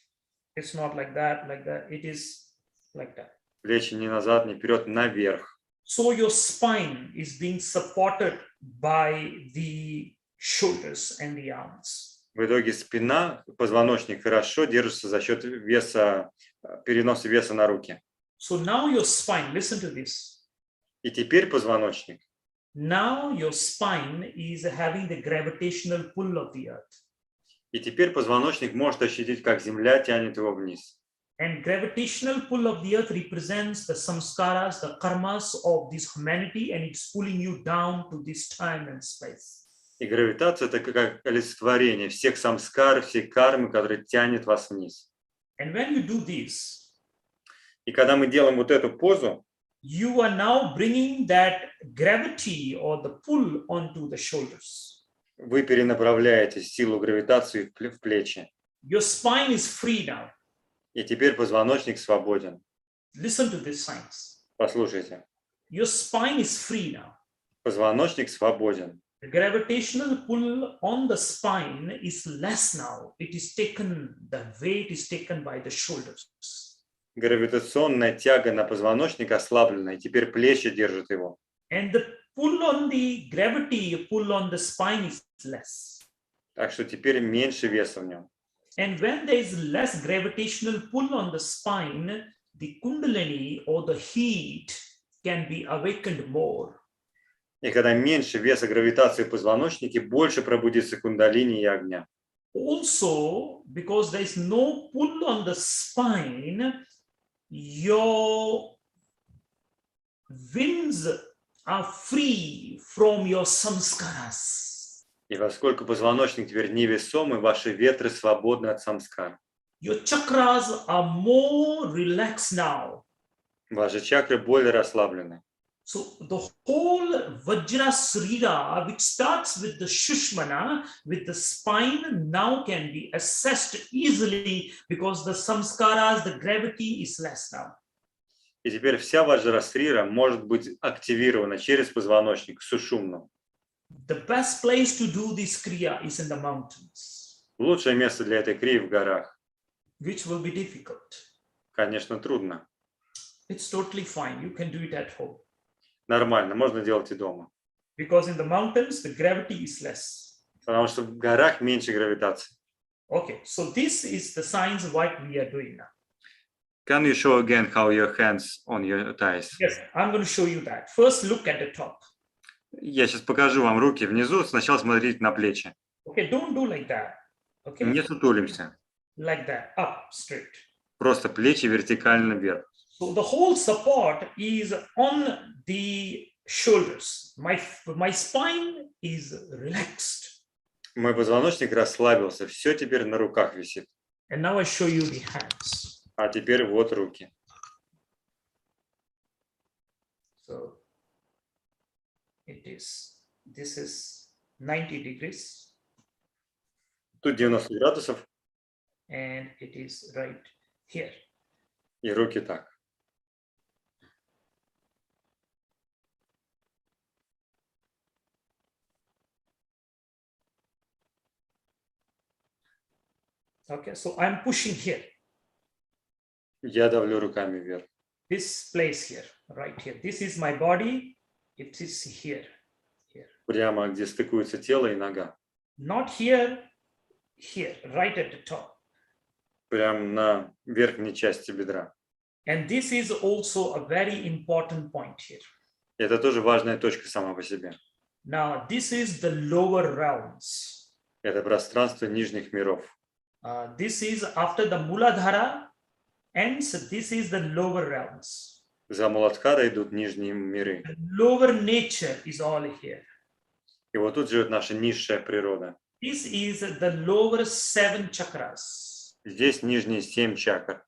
It's not like that, like that. It is like that. Плечи не назад, не вперед, наверх. So your spine is being supported by the shoulders and the arms. В итоге спина, позвоночник хорошо держится за счет веса, переноса веса на руки. So now your spine, listen to this. И теперь позвоночник. Now your spine is having the gravitational pull of the earth. И теперь позвоночник может ощутить, как земля тянет его вниз. And gravitational pull of the earth represents the samskaras, the karmas of this humanity, and it's pulling you down to this time and space. И гравитация – это как олицетворение всех самскар, всей кармы, которая тянет вас вниз. And when you do this, И когда мы делаем вот эту позу, you are now bringing that gravity or the pull onto the shoulders. вы перенаправляете силу гравитации в плечи. Your spine is free now. И теперь позвоночник свободен. Listen to this science. Послушайте. Your spine is free now. Позвоночник свободен. The gravitational pull on the spine is less now. It is taken, the weight is taken by the shoulders. Гравитационная тяга на позвоночник ослаблена, и теперь плечи держат его. And the pull on the gravity, pull on the spine is less. Так что теперь меньше веса в нем. And when there is less gravitational pull on the spine, the Kundalini or the heat can be awakened more. И когда меньше веса гравитации в позвоночнике, больше пробудится кундалини и огня. Also, because there is no pull on the spine, your winds are free from your samskaras. И поскольку позвоночник теперь невесомый, ваши ветры свободны от самскар. Your chakras are more relaxed now. Ваши чакры более расслаблены. So the whole Vajra Srira, which starts with the Shushmana, with the spine, now can be assessed easily because the samskaras, the gravity is less now. И теперь вся ваджрасрира может быть активирована через позвоночник сушумно. The best place to do this kriya is in the mountains, Лучшее место для этой крии в горах. which will be difficult. Конечно, трудно. It's totally fine. You can do it at home. Нормально, можно делать и дома. Because in the mountains, the gravity is less. Потому что в горах меньше гравитации. Okay, so this is the science of what we are doing now. Can you show again how your hands on your thighs? Yes, I'm going to show you that. First, look at the top. Я сейчас покажу вам руки внизу. Сначала смотрите на плечи. Okay, don't do like that. Okay, Не сутулимся. like that, up, straight. Просто плечи вертикально вверх. So the whole support is on the shoulders. My spine is relaxed. Мой позвоночник расслабился. Все теперь на руках висит. And now I show you the hands. А теперь вот руки. So this is 90 degrees. Тут 90 градусов. And it is right here. И руки так. Okay, so I'm pushing here. Я давлю руками вверх. This place here, right here. This is my body. It is here. Прямо где стыкуются тело и нога. Not here, here, right at the top. Прямо на верхней части бедра. And this is also a very important point here. Это тоже важная точка сама по себе. Now, this is the lower realms. Это пространство нижних миров. This is after the Muladhara ends, this is the lower realms. За Муладхара идут нижние миры. The lower nature is all here. И вот тут живет наша низшая природа. This is the lower 7 chakras. Здесь нижние 7 чакр.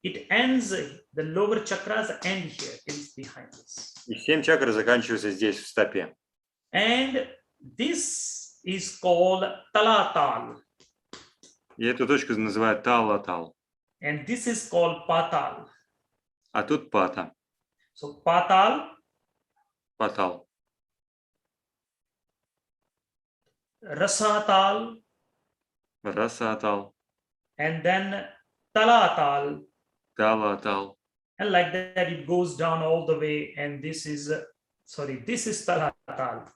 it ends, the lower chakras end here, it is behind this. И 7 чакр заканчиваются здесь, в стопе. And this is called Talatal. И эту точку называют Тал-Атал. And this is called Patal. А тут Пата, So Patal, Патал, Rasatal, Расатал, and then Talatal. Тал-Атал. And like that, it goes down all the way. And this is, this is Talatal.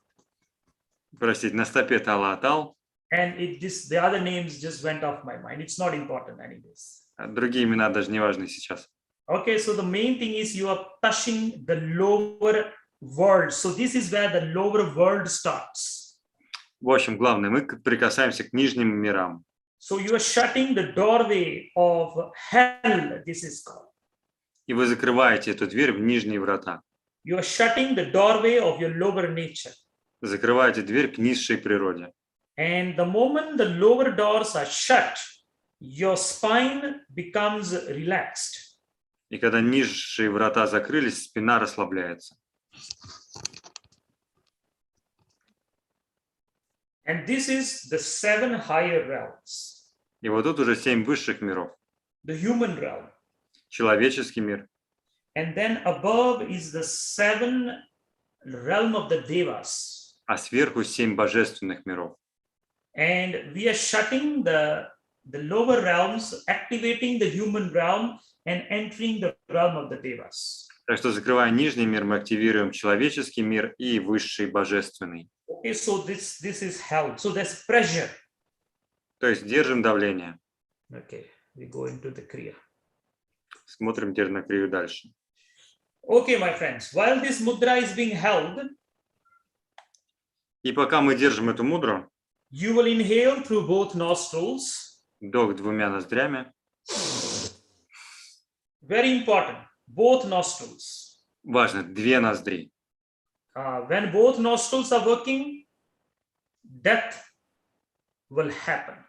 Простите, на стопе Тал-Атал. And the other names just went off my mind. It's not important anyways. Другие имена даже не важны сейчас. Okay, so the main thing is you are touching the lower world. So this is where the lower world starts. В общем, главное, мы прикасаемся к нижним мирам. So you are shutting the doorway of hell, this is called. И вы закрываете эту дверь в нижние врата. You are shutting the doorway of your lower nature. Закрываете дверь к низшей природе. And the moment the lower doors are shut, your spine becomes relaxed. И когда низшие врата закрылись, спина расслабляется. And this is the 7 higher realms. И вот тут уже 7 высших миров. The human realm. Человеческий мир. And then above is the 7 realm of the devas. А сверху 7 божественных миров. And we are shutting the lower realms, activating the human realm and entering the realm of the devas. Так что, закрывая нижний мир, мы активируем человеческий мир и высший божественный. Okay, so this is hell. So there's pressure. То есть держим давление. Okay, we go into the Kriya. Смотрим теперь на крию дальше. Okay, my friends, while this mudra is being held, И пока мы держим эту мудру, you will inhale through both nostrils. вдох 2 ноздрями. Very important, both nostrils. Важно, 2 ноздри. When both nostrils are working, death will happen.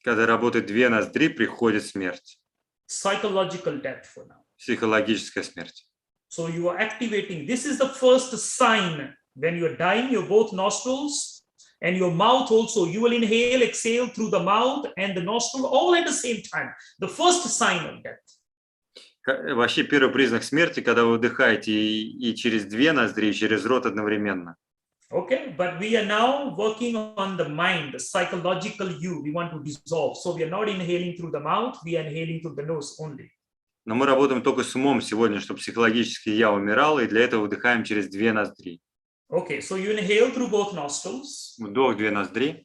Когда работают 2 ноздри, приходит смерть. Psychological death for now. Психологическая смерть. So you are activating. This is the first sign. When you are dying, your both nostrils and your mouth also, you will inhale, exhale through the mouth and the nostril all at the same time. The first sign of death. Вообще первый признак смерти, когда вы вдыхаете и через 2 ноздри, и через рот одновременно. Okay, but we are now working on the mind, the psychological you. We want to dissolve. So we are not inhaling through the mouth, we are inhaling through the nose only. Но мы работаем только с умом сегодня, чтобы психологически я умирал, и для этого выдыхаем через 2 ноздри. Okay, so you inhale through both nostrils. Вдох 2 ноздри.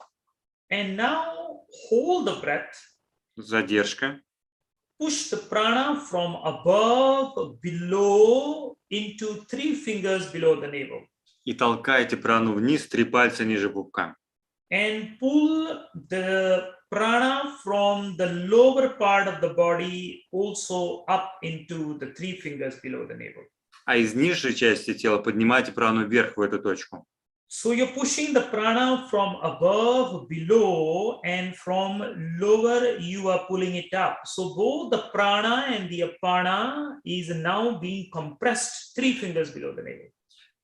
And now hold the breath. Задержка. Push the prana from above, below, into 3 fingers below the navel. И толкаете прану вниз, 3 пальца ниже пупка. And pull the prana from the lower part of the body also up into the 3 fingers below the navel. А из нижней части тела поднимайте прану вверх в эту точку. So you're pushing the prana from above, below, and from lower you are pulling it up. So both the prana and the apana is now being compressed 3 fingers below the navel.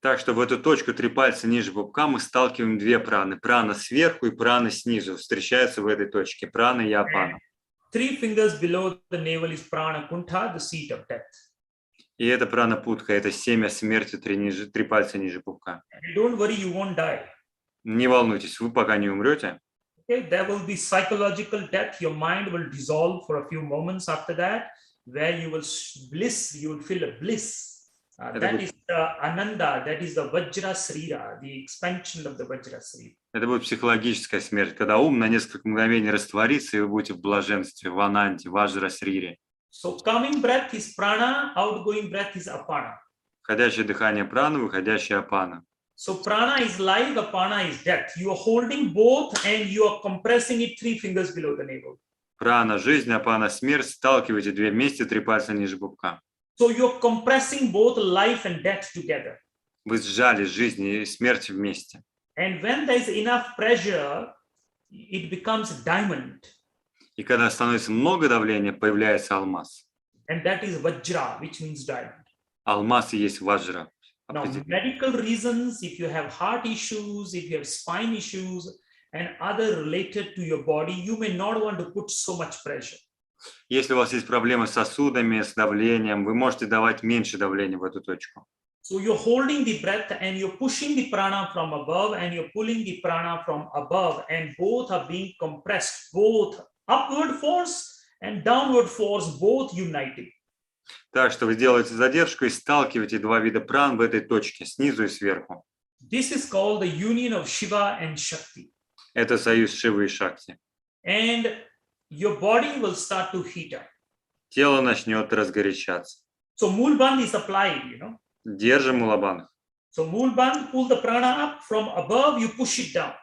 Так что в эту точку 3 пальца ниже пупка мы сталкиваем 2 праны. Прана сверху и прана снизу встречаются в этой точке. Прана и апана. 3 fingers below the navel is prana kuntha, the seat of death. И это прана путха, это семя смерти 3 пальца ниже пупка. Don't worry, you won't die. Не волнуйтесь, вы пока не умрете. Okay, there will be psychological death. Your mind will dissolve for a few moments after that, where you will you will feel a bliss. That is the ananda, that is the vajra srira, the expansion of the vajra srira. Это будет психологическая смерть, когда ум на несколько мгновений растворится, и вы будете в блаженстве, в ананте, в ваджра-срире. So coming breath is prana, outgoing breath is apana. Входящее дыхание прана, выходящее апана. So prana is life, apana is death. You are holding both and you are compressing it 3 fingers below the navel. Прана – жизнь, апана – смерть. Сталкивайте 2 вместе, 3 пальца ниже пупка. So you are compressing both life and death together. Вы сжали жизнь и смерть вместе. And when there is enough pressure, it becomes diamond. И когда становится много давления, появляется алмаз. And that is Vajra, which means diamond. Алмаз и есть ваджра. Now, medical reasons, if you have heart issues, if you have spine issues, and other related to your body, you may not want to put so much pressure. Если у вас есть проблемы с сосудами, с давлением, вы можете давать меньше давления в эту точку. So you're holding the breath and you're pushing the prana from above and you're pulling the prana from above, and both are being compressed, both upward force and downward force, both uniting. Так что вы делаете задержку и сталкиваете два вида пран в этой точке, снизу и сверху. This is called the union of Shiva and Shakti. Это союз Шивы и Шакти. And your body will start to heat up. Тело начнет разгорячаться. So Mulband is applied, Держим Мулабандх. So Mulband, pull the prana up from above, you push it down.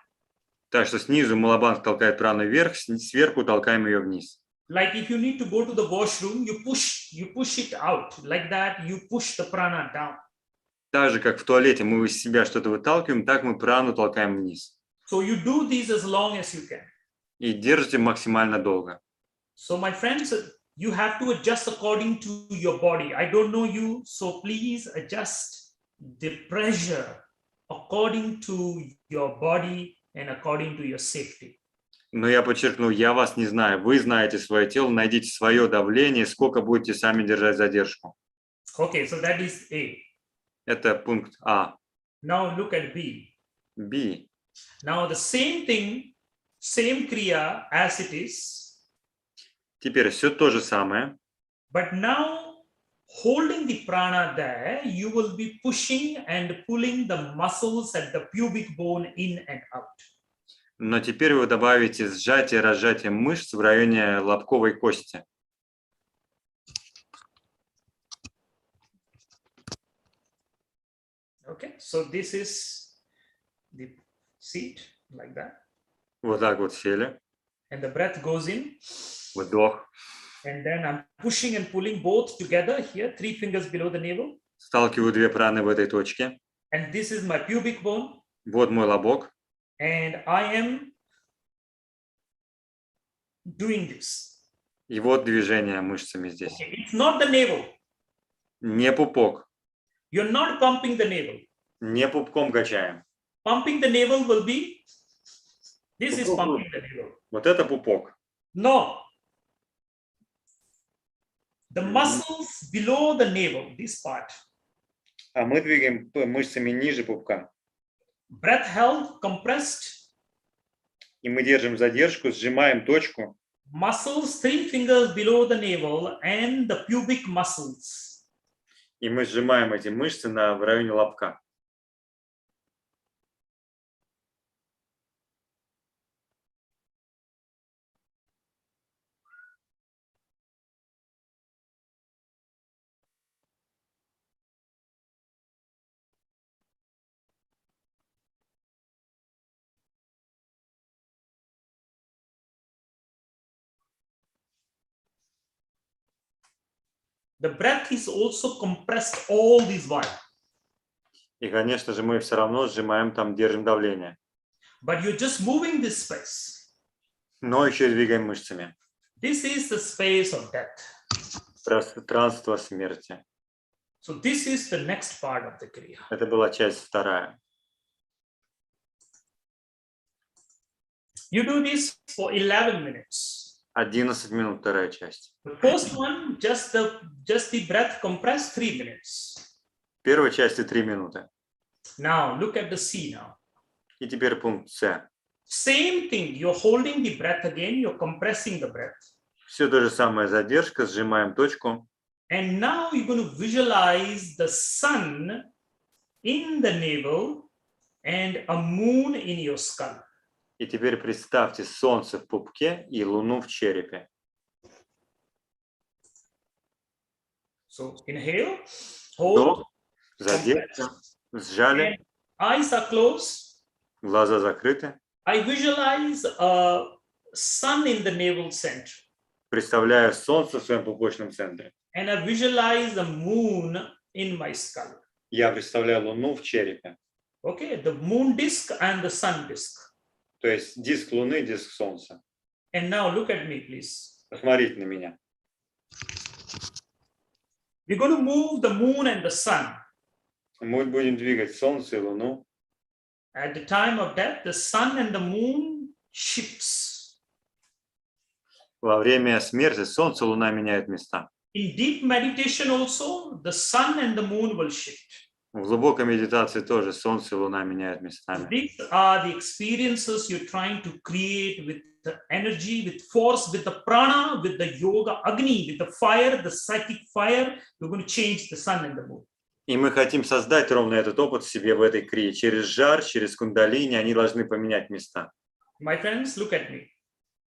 Так что снизу Мулабандх толкает прану вверх, сверху толкаем ее вниз. Like if you need to go to the washroom, you push it out. Like that, you push the prana down. Так же, как в туалете мы из себя что-то выталкиваем, так мы прану толкаем вниз. So you do this as long as you can. И держите максимально долго. So my friends, you have to adjust according to your body. I don't know you, so please adjust the pressure according to your body and according to your safety. Но я подчеркну, я вас не знаю. Вы знаете свое тело, найдите свое давление, сколько будете сами держать задержку. Okay, so that is A. Это пункт А. Now look at B. B. Now the same thing, same kriya as it is. Теперь все то же самое. But now, holding the prana there, you will be pushing and pulling the muscles at the pubic bone in and out. Но теперь вы добавите сжатие, разжатие мышц в районе лобковой кости. Okay, so this is the seat, like that. Вот так вот сели. And the breath goes in. Вдох. And then I'm pushing and pulling both together here, 3 fingers below the navel. Сталкиваю две праны в этой точке. And this is my pubic bone. Вот мой лобок. And I am doing this. И вот движение мышцами здесь. Okay, it's not the navel. Не пупок. You're not pumping the navel. Не пупком качаем. Pumping the navel will be, this is pumping the navel. Вот это пупок. No. The muscles below the navel, this part. А мы двигаем мышцами ниже пупка. Breath held, compressed. И мы держим задержку, сжимаем точку. Muscles 3 fingers below the navel and the pubic muscles. И мы сжимаем эти мышцы в районе лобка. The breath is also compressed all this while. И, конечно же, мы все равно сжимаем там, держим давление. But you're just moving this space. Но еще и двигаем мышцами. This is the space of death. Пространство смерти. So this is the next part of the kriya. Это была часть вторая. You do this for 11 minutes. 11 минут, вторая часть. The first one, just the breath compressed, 3 minutes. В первой части 3 минуты. Now look at the C now. И теперь пункт С. Same thing. You're holding the breath again. You're compressing the breath. Все то же самое, задержка, сжимаем точку. And now you're going to visualize the sun in the navel and a moon in your skull. И теперь представьте солнце в пупке и луну в черепе. So inhale, hold, Вдох, задержка, сжали, eyes are closed. глаза закрыты. I visualize a sun in the navel center. Представляю солнце в своем пупочном центре. And I visualize the moon in my skull. Я представляю луну в черепе. Okay, the moon disk and the sun disk. То есть диск луны, диск солнца. And now look at me, please. Посмотрите на меня. We're going to move the moon and the sun. Мы будем двигать Солнце и Луну. At the time of death, the sun and the moon shifts. Во время смерти Солнце и Луна меняют места. In deep meditation also, the sun and the moon will shift. В глубокой медитации тоже Солнце и Луна меняют местами. These are the experiences you're trying to create with the energy, with force, with the prana, with the yoga agni, with the fire, the psychic fire. You're going to change the sun and the moon. И мы хотим создать ровно этот опыт в себе в этой крие. Через жар, через кундалини они должны поменять места. My friends, look at me.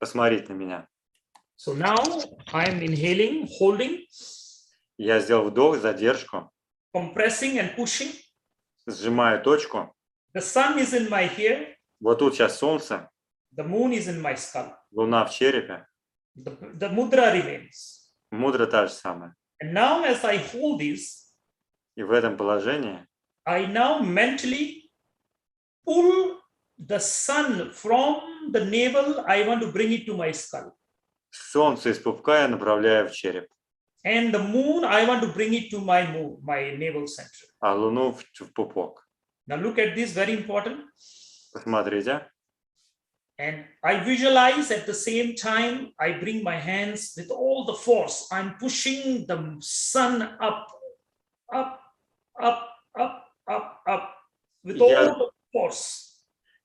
Посмотрите на меня. So now I'm inhaling, holding, Я сделал вдох, задержку, compressing and pushing. сжимаю точку. The sun is in my hair. Вот тут сейчас Солнце, The moon is in my skull. Луна в черепе. The mudra remains. Мудра та же самая. And now as I hold this, И в этом положении I now mentally pull the sun from the navel. I want to bring it to my skull. Солнце из пупка я направляю в череп, And the moon, I want to bring it to my navel center. а Луну в пупок. Now look at this, very important. Посмотрите. And I visualize at the same time, I bring my hands with all the force. I'm pushing the sun up, up, up, up, up, up, with all the force.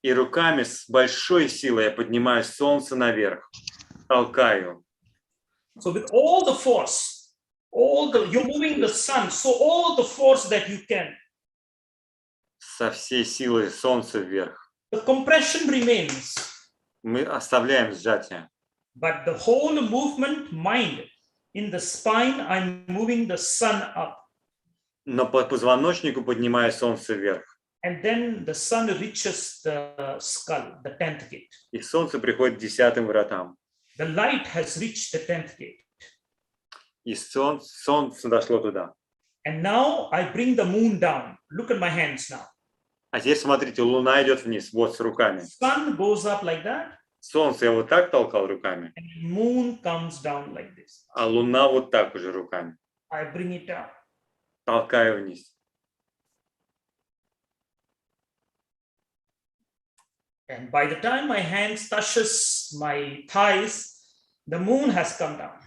И руками с большой силой я поднимаю Солнце наверх, толкаю. So with all the force, you're moving the sun, so all the force that you can. Со всей силой Солнце вверх. The compression remains. Мы оставляем сжатие. But the whole movement, mind, in the spine, I'm moving the sun up. Но по позвоночнику поднимаю Солнце вверх. And then the sun reaches the skull, the 10th gate. И Солнце приходит к 10-м вратам. The light has reached the 10th gate. И Солнце дошло туда. And now I bring the moon down. Look at my hands now. А теперь смотрите, Луна идет вниз, вот с руками. Sun goes up like that. Солнце я вот так толкал руками, And moon comes down like this. а Луна вот так уже руками. I bring it down. Толкаю вниз. And by the time my hands touches my thighs, the moon has come down.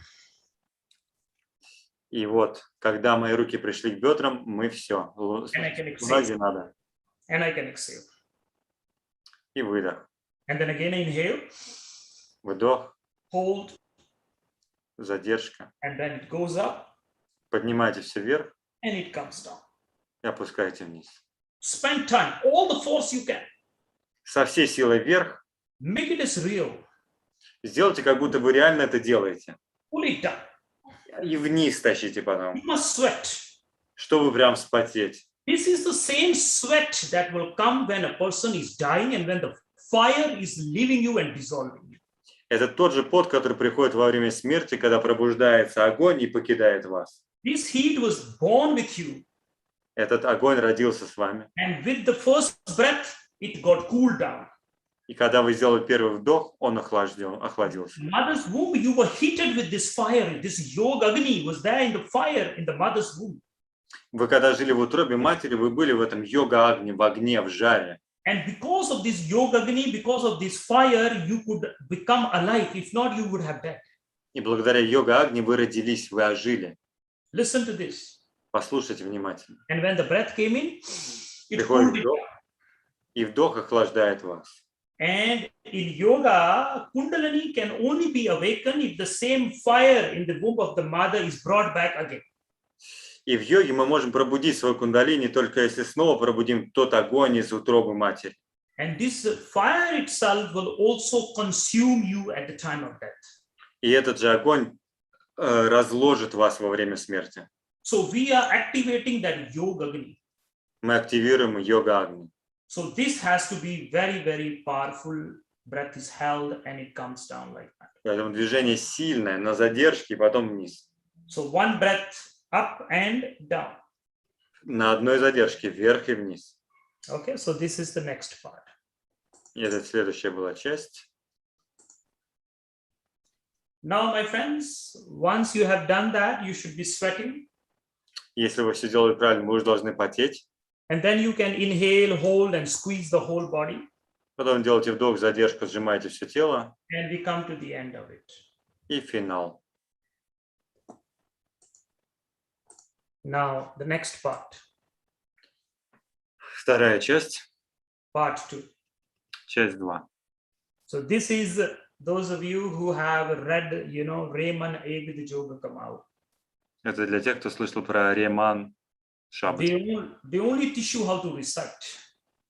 И вот, когда мои руки пришли к бедрам, мы все. And I can Луна где exhale. надо. And I can exhale. И выдох. And then again inhale, Вдох, hold, задержка. and then it goes up Поднимайте все вверх and it comes down. и опускайте вниз. Spend time, all the force you can. Со всей силой вверх. Make it as real. Сделайте, как будто вы реально это делаете. Pull it down. И вниз тащите потом, You must sweat. чтобы прям вспотеть. This is the same sweat that will come when a person is dying and when the fire is leaving you and dissolving you. Это тот же пот, который приходит во время смерти, когда пробуждается огонь и покидает вас. This heat was born with you. Этот огонь родился с вами. And with the first breath, it got cooled down. И когда вы сделали первый вдох, он охладился. Mother's womb, you were heated with this fire. This yoga agni was there in the fire in the mother's womb. Вы когда жили в утробе матери, вы были в этом йога-агни, в огне, в жаре. And because of this yoga agni, because of this fire, you could become alive. If not, you would have died. И благодаря йога-агни вы родились, вы ожили. Listen to this. Послушайте внимательно. And when the breath came in, it Приходит cooled it вдох, down. и вдох охлаждает вас. And in yoga, Kundalini can only be awakened if the same fire in the womb of the mother is brought back again. И в йоге мы можем пробудить свой кундалини, только если снова пробудим тот огонь из утробы матери. And this fire itself will also consume you at the time of death. И этот же огонь разложит вас во время смерти. So we are activating that yoga agni. Мы активируем йога-агни. So this has to be very, very powerful. Breath is held and it comes down like that. Поэтому движение сильное, на задержке, и потом вниз. So one breath up and down. На одной задержке, вверх и вниз. Okay, so this is the next part. И это следующая была часть. Now, my friends, once you have done that, you should be sweating. Если вы все делаете правильно, вы уже должны потеть. And then you can inhale, hold, and squeeze the whole body. Потом делайте вдох, задержку, сжимаете все тело. And we come to the end of it. И финал. Now, the next part, Вторая часть, part 2. часть 2. So this is those of you who have read, Raman Evid Yoga Kamal. Это для тех, кто слышал про Реман Шаббат. They only teach you how to recite.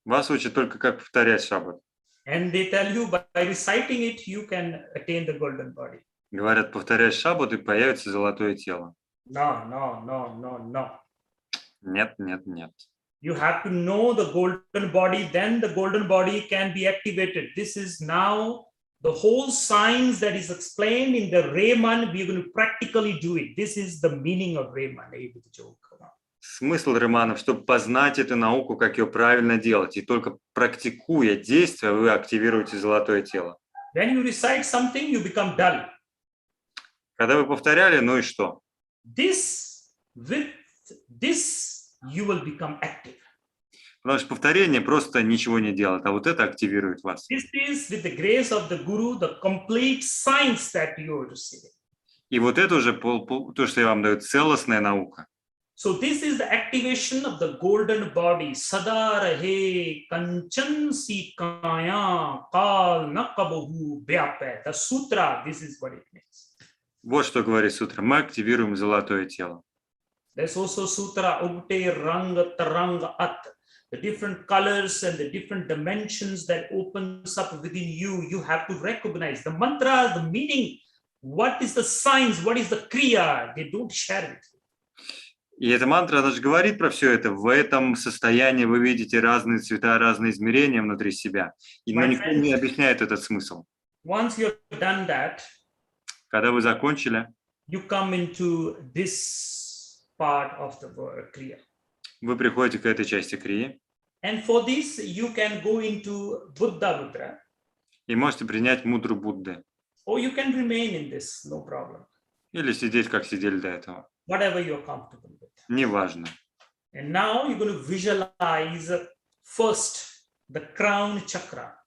Вас учат только как повторять шаббат. And they tell you by reciting it, you can attain the golden body. Говорят, повторяй шаббат, и появится золотое тело. No, no, no, no, no. Нет, нет, нет. You have to know the golden body, then the golden body can be activated. This is now the whole science that is explained in the Raman. We're going to practically do it. This is the meaning of Raman. Смысл реманов, чтобы познать эту науку, как ее правильно делать. И только практикуя действия, вы активируете золотое тело. When you recite something, you become dull. Когда вы повторяли, ну и что? With this, you will become active. Потому что повторение просто ничего не делает, а вот это активирует вас. This is with the grace of the Guru, the complete science that you are receiving. И вот это уже то, что я вам даю, целостная наука. So this is the activation of the golden body. Sada rahe kanchan si kaya kal nakabahu vyapay. The sutra, this is what it means. Вот что говорит сутра. Мы активируем золотое тело. There's also sutra ugte rang tarang at. The different colors and the different dimensions that opens up within you. You have to recognize the mantra, the meaning. What is the science? What is the kriya? They don't share it. И эта мантра, она же говорит про все это. В этом состоянии вы видите разные цвета, разные измерения внутри себя. Но никто не объясняет этот смысл. Once you've done that, когда вы закончили, you come into this part of the kriya. Вы приходите к этой части крии. And for this, you can go into Buddha Mudra. И можете принять мудру Будды. Or you can remain in this, no problem. Или сидеть, как сидели до этого. Whatever you're comfortable with. Неважно. And now you're going to visualize first the crown chakra.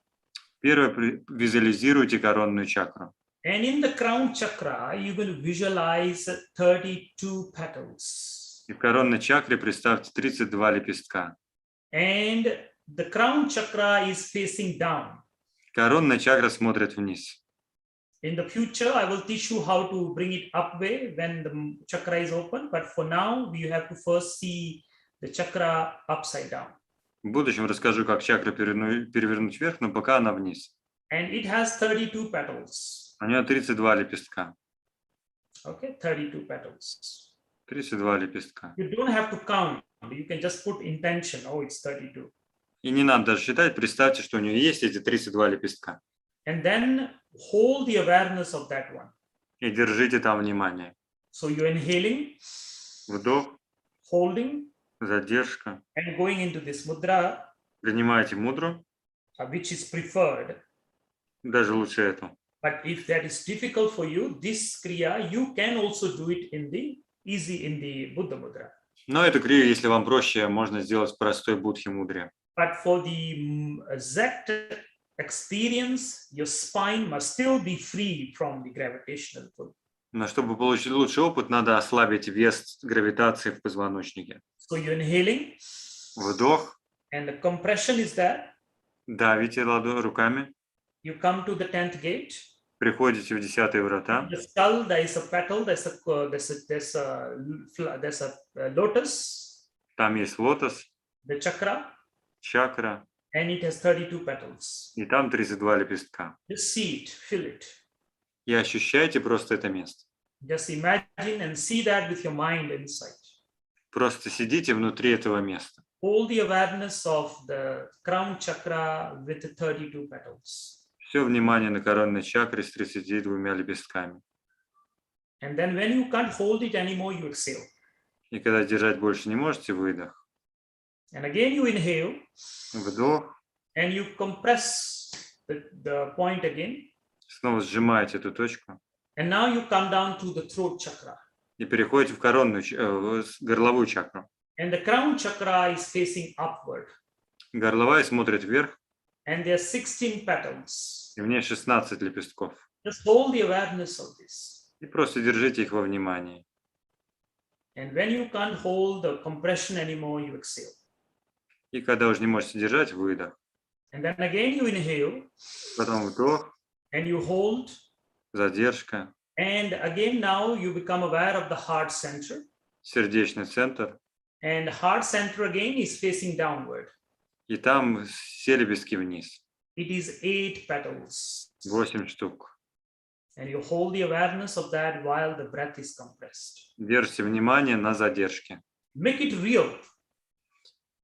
Первое, визуализируйте коронную чакру. And in the crown chakra, you're going to visualize 32 petals. И в коронной чакре представьте 32 лепестка. And the crown chakra is facing down. Коронная чакра смотрит вниз. In the future, I will teach you how to bring it up way when the chakra is open. But for now, you have to first see the chakra upside down. В будущем расскажу, как чакру перевернуть вверх, но пока она вниз. And it has 32 petals. У нее 32 лепестка. Okay, 32 petals. 32 лепестка. You don't have to count. You can just put intention. Oh, it's 32. И не надо даже считать. Представьте, что у нее есть эти 32 лепестка. And then hold the awareness of that one. И держите там внимание. So you're inhaling, Вдох, holding, задержка. and going into this mudra, Принимайте мудру, which is preferred. даже лучше эту. But if that is difficult for you, this kriya, you can also do it in the Buddha mudra. Но эту крию, если вам проще, можно сделать в простой будхи мудре. But for the exact experience, your spine must still be free from the gravitational pull. Но чтобы получить лучший опыт, надо ослабить вес гравитации в позвоночнике. So you're inhaling. Вдох. And the compression is there. Давите руками. You come to the 10th gate. Приходите в 10-е врата. The skull, there is a petal, there's a lotus. Там есть лотос. The chakra. Чакра. And it has 32 petals. И там 32 лепестка. Just see it, feel it. И ощущайте просто это место. Just imagine and see that with your mind inside. Просто сидите внутри этого места. Hold the awareness of the crown chakra with the 32 petals. Все внимание на коронной чакре с 32 лепестками. And then when you can't hold it anymore, you exhale. И когда держать больше не можете, выдох. And again you inhale. Вдох. And you compress the point again. Снова сжимаете эту точку. And now you come down to the throat chakra. И переходите в коронную, в горловую чакру. And the crown chakra is facing upward. Горловая смотрит вверх, And there are 16 petals. и в ней 16 лепестков. Just hold the awareness of this. И просто держите их во внимании. And when you can't hold the compression anymore, you exhale. И когда уже не можете держать, выдох. And then again you inhale Потом вдох, and you hold. задержка, And again now you become aware of the heart center. сердечный центр. And heart center again is facing downward. И там все лепестки вниз. It is 8 petals. 8 штук. And you hold the awareness of that while the breath is compressed. Держите внимание на задержке. Make it real.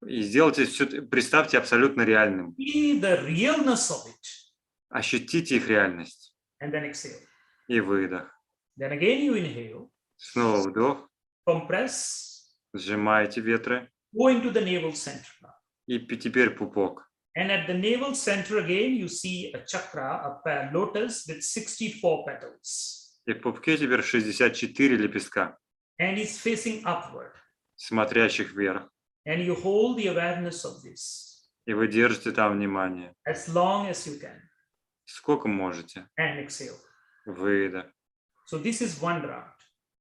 И сделайте все, представьте абсолютно реальным. See the realness of it. Ощутите их реальность. And then exhale. И выдох. Then again you inhale. Снова вдох. Compress. Сжимаете ветры. Go into the navel center now. И теперь пупок. And at the navel center again, you see a chakra, a lotus with 64 petals. И в пупке теперь 64 лепестка, And it's facing upward. смотрящих вверх. And you hold the awareness of this И вы держите там внимание. as long as you can. Сколько можете. And exhale. Выдох. So this is one round.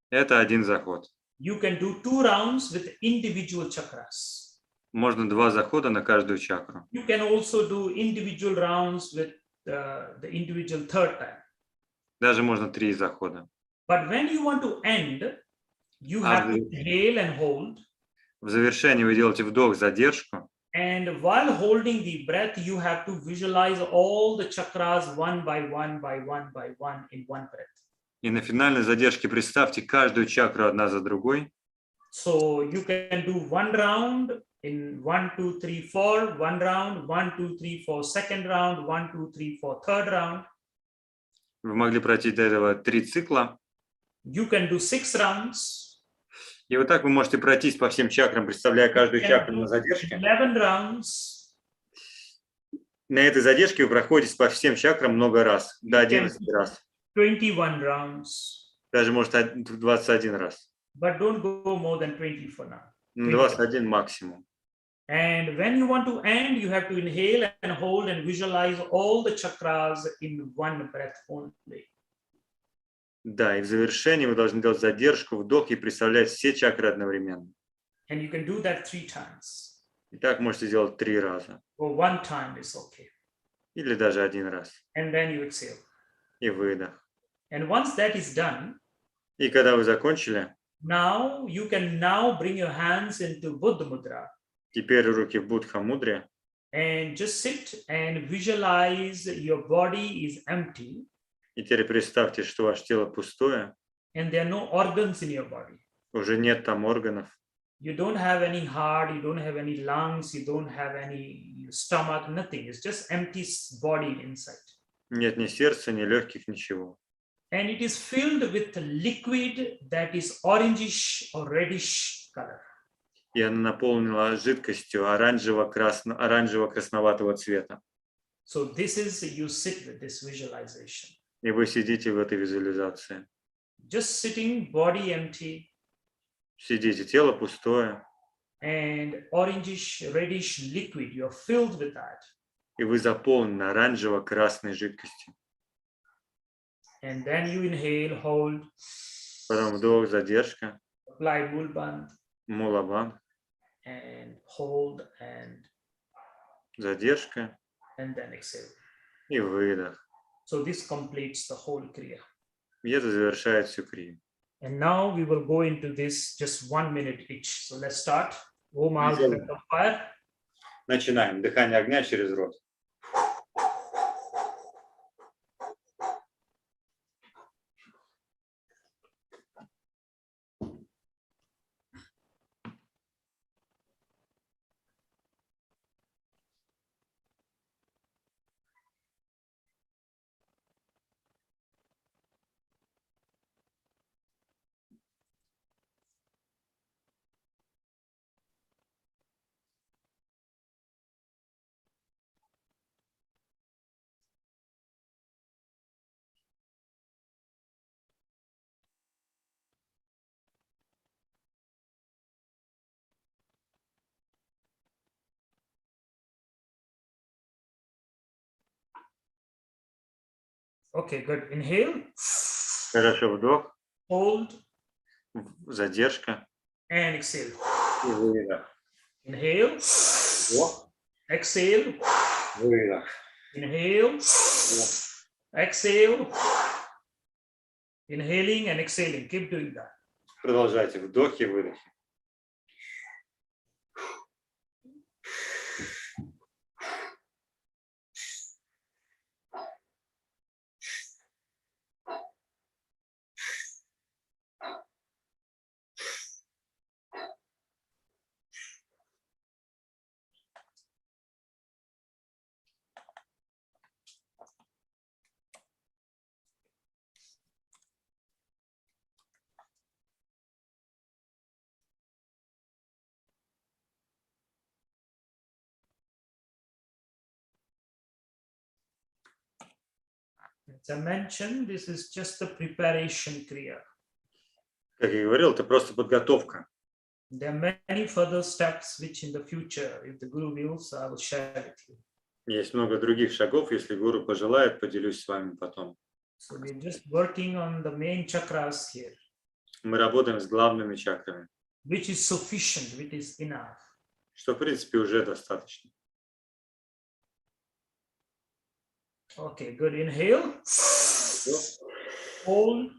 Это один заход. You can do 2 rounds with individual chakras. Можно 2 захода на каждую чакру. You can also do individual rounds with the individual third time. Даже можно 3 захода. But when you want to end, you have to inhale and hold. В завершении вы делаете вдох, задержку. And while holding the breath, you have to visualize all the chakras one by one by one by one in one breath. И на финальной задержке представьте каждую чакру одна за другой. So you can do 1 round in 1, 2, 3, 4, 1 round, 1, 2, 3, 4, second round, 1, 2, 3, 4, third round. Вы могли пройти до этого 3 цикла. You can do 6 rounds. И вот так вы можете пройтись по всем чакрам, представляя каждую чакру на задержке. 11 rounds. На этой задержке вы проходите по всем чакрам много раз, до 11 раз. 21 rounds. Даже может 21 раз. But don't go more than 20 for now. 21 максимум. And when you want to end, you have to inhale and hold and visualize all the chakras in one breath only. Да, и в завершении вы должны делать задержку, вдох и представлять все чакры одновременно. And you can do that 3 times. И так можете сделать 3 раза. Or 1 time is okay. Или даже 1 раз. And then you exhale. И выдох. And once that is done, И когда вы закончили, now you can now bring your hands into Buddha Mudra теперь руки в Будха мудре. and just sit and visualize your body is empty И теперь представьте, что ваше тело пустое. and there are no organs in your body. Уже нет там органов. You don't have any heart, you don't have any lungs, you don't have any stomach, nothing. It's just empty body inside. Нет ни сердца, ни легких, ничего. And it is filled with liquid that is orangish or reddish color. И она наполнена жидкостью оранжево-красноватого цвета. So this is, you sit with this visualization. И вы сидите в этой визуализации. Just sitting, body empty, Сидите, тело пустое. and orangish, reddish liquid, you're filled with that. И вы заполнены оранжево-красной жидкостью. And then you inhale, hold, Потом вдох, задержка, apply mulband, мулабан, and hold, and задержка then exhale. и выдох. So this completes the whole kriya. И это завершает всю крию. And now we will go into this just 1 minute each. So let's start. Om Al Breath of Fire. Начинаем. Дыхание огня через рот. Okay, good. Inhale, Хорошо, вдох, hold, задержка and exhale. и выдох. Inhale, Вдох, exhale, выдох. inhale, exhale, inhaling and exhaling. Keep doing that. Продолжайте вдохи, выдохи. As I mentioned, this is just the preparation kriya. Как я говорил, это просто подготовка. There are many further steps which in the future, if the Guru wills, I will share with you. Есть много других шагов, если гуру пожелает, поделюсь с вами потом. So we're just working on the main chakras here, Мы работаем с главными чакрами, which is sufficient, which is enough. что в принципе уже достаточно. Okay, good. Inhale, hold,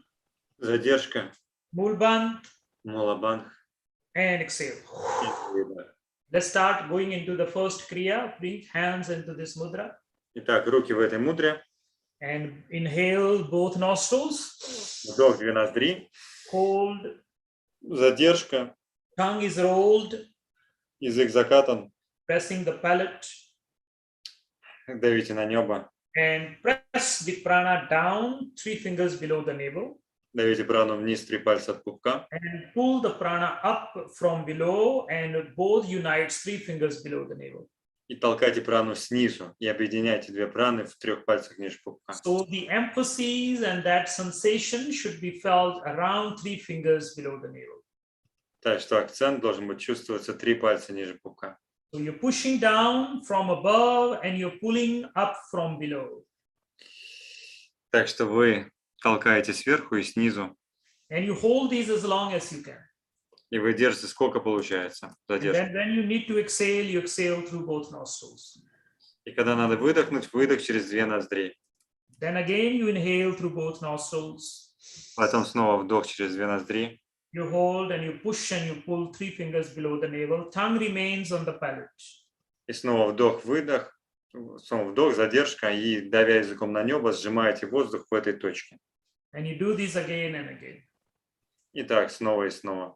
Задержка, mulband, мулабандх and exhale. и выдох. Let's start going into the first kriya. Bring hands into this mudra Итак, руки в этой мудре. and inhale both nostrils. Вдох 2 ноздри. Hold. Задержка. Tongue is rolled, Язык закатан. pressing the palate, Давите на небо. and press the prana down, 3 fingers below the navel, Давите прану вниз, 3 пальца от пупка. and pull the prana up from below, and both unites 3 fingers below the navel. И толкайте прану снизу. И объединяйте 2 праны в 3 пальцах ниже пупка. So the emphasis and that sensation should be felt around 3 fingers below the navel. Так что акцент должен быть чувствоваться 3 пальца ниже пупка. So you're pushing down from above and you're pulling up from below. Так что вы толкаете сверху и снизу. And you hold these as long as you can. И вы держите сколько получается. And Задержка. then when you need to exhale, you exhale through both nostrils. И когда надо выдохнуть, выдох через 2 ноздри. Then again you inhale through both nostrils. Потом снова вдох через 2 ноздри. You hold and you push and you pull 3 fingers below the navel. Tongue remains on the palate. И снова вдох, выдох. Снова вдох, задержка. И давя языком на небо, сжимаете воздух в этой точке. And you do this again and again. И так снова и снова.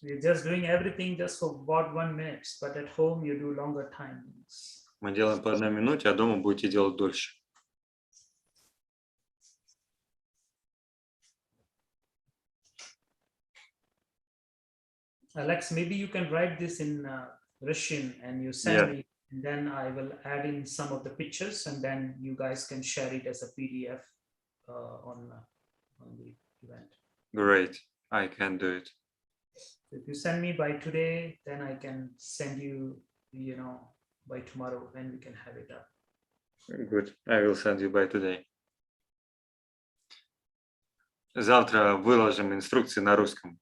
We're just doing everything just for about 1 minute, but at home you do longer timings. Мы делаем по 1 минуте, а дома будете делать дольше. Alex, maybe you can write this in Russian and you send me, and then I will add in some of the pictures, and then you guys can share it as a PDF on the event. Great, I can do it. If you send me by today, then I can send you, by tomorrow, when we can have it up. Good, I will send you by today. Завтра выложим инструкции на русском.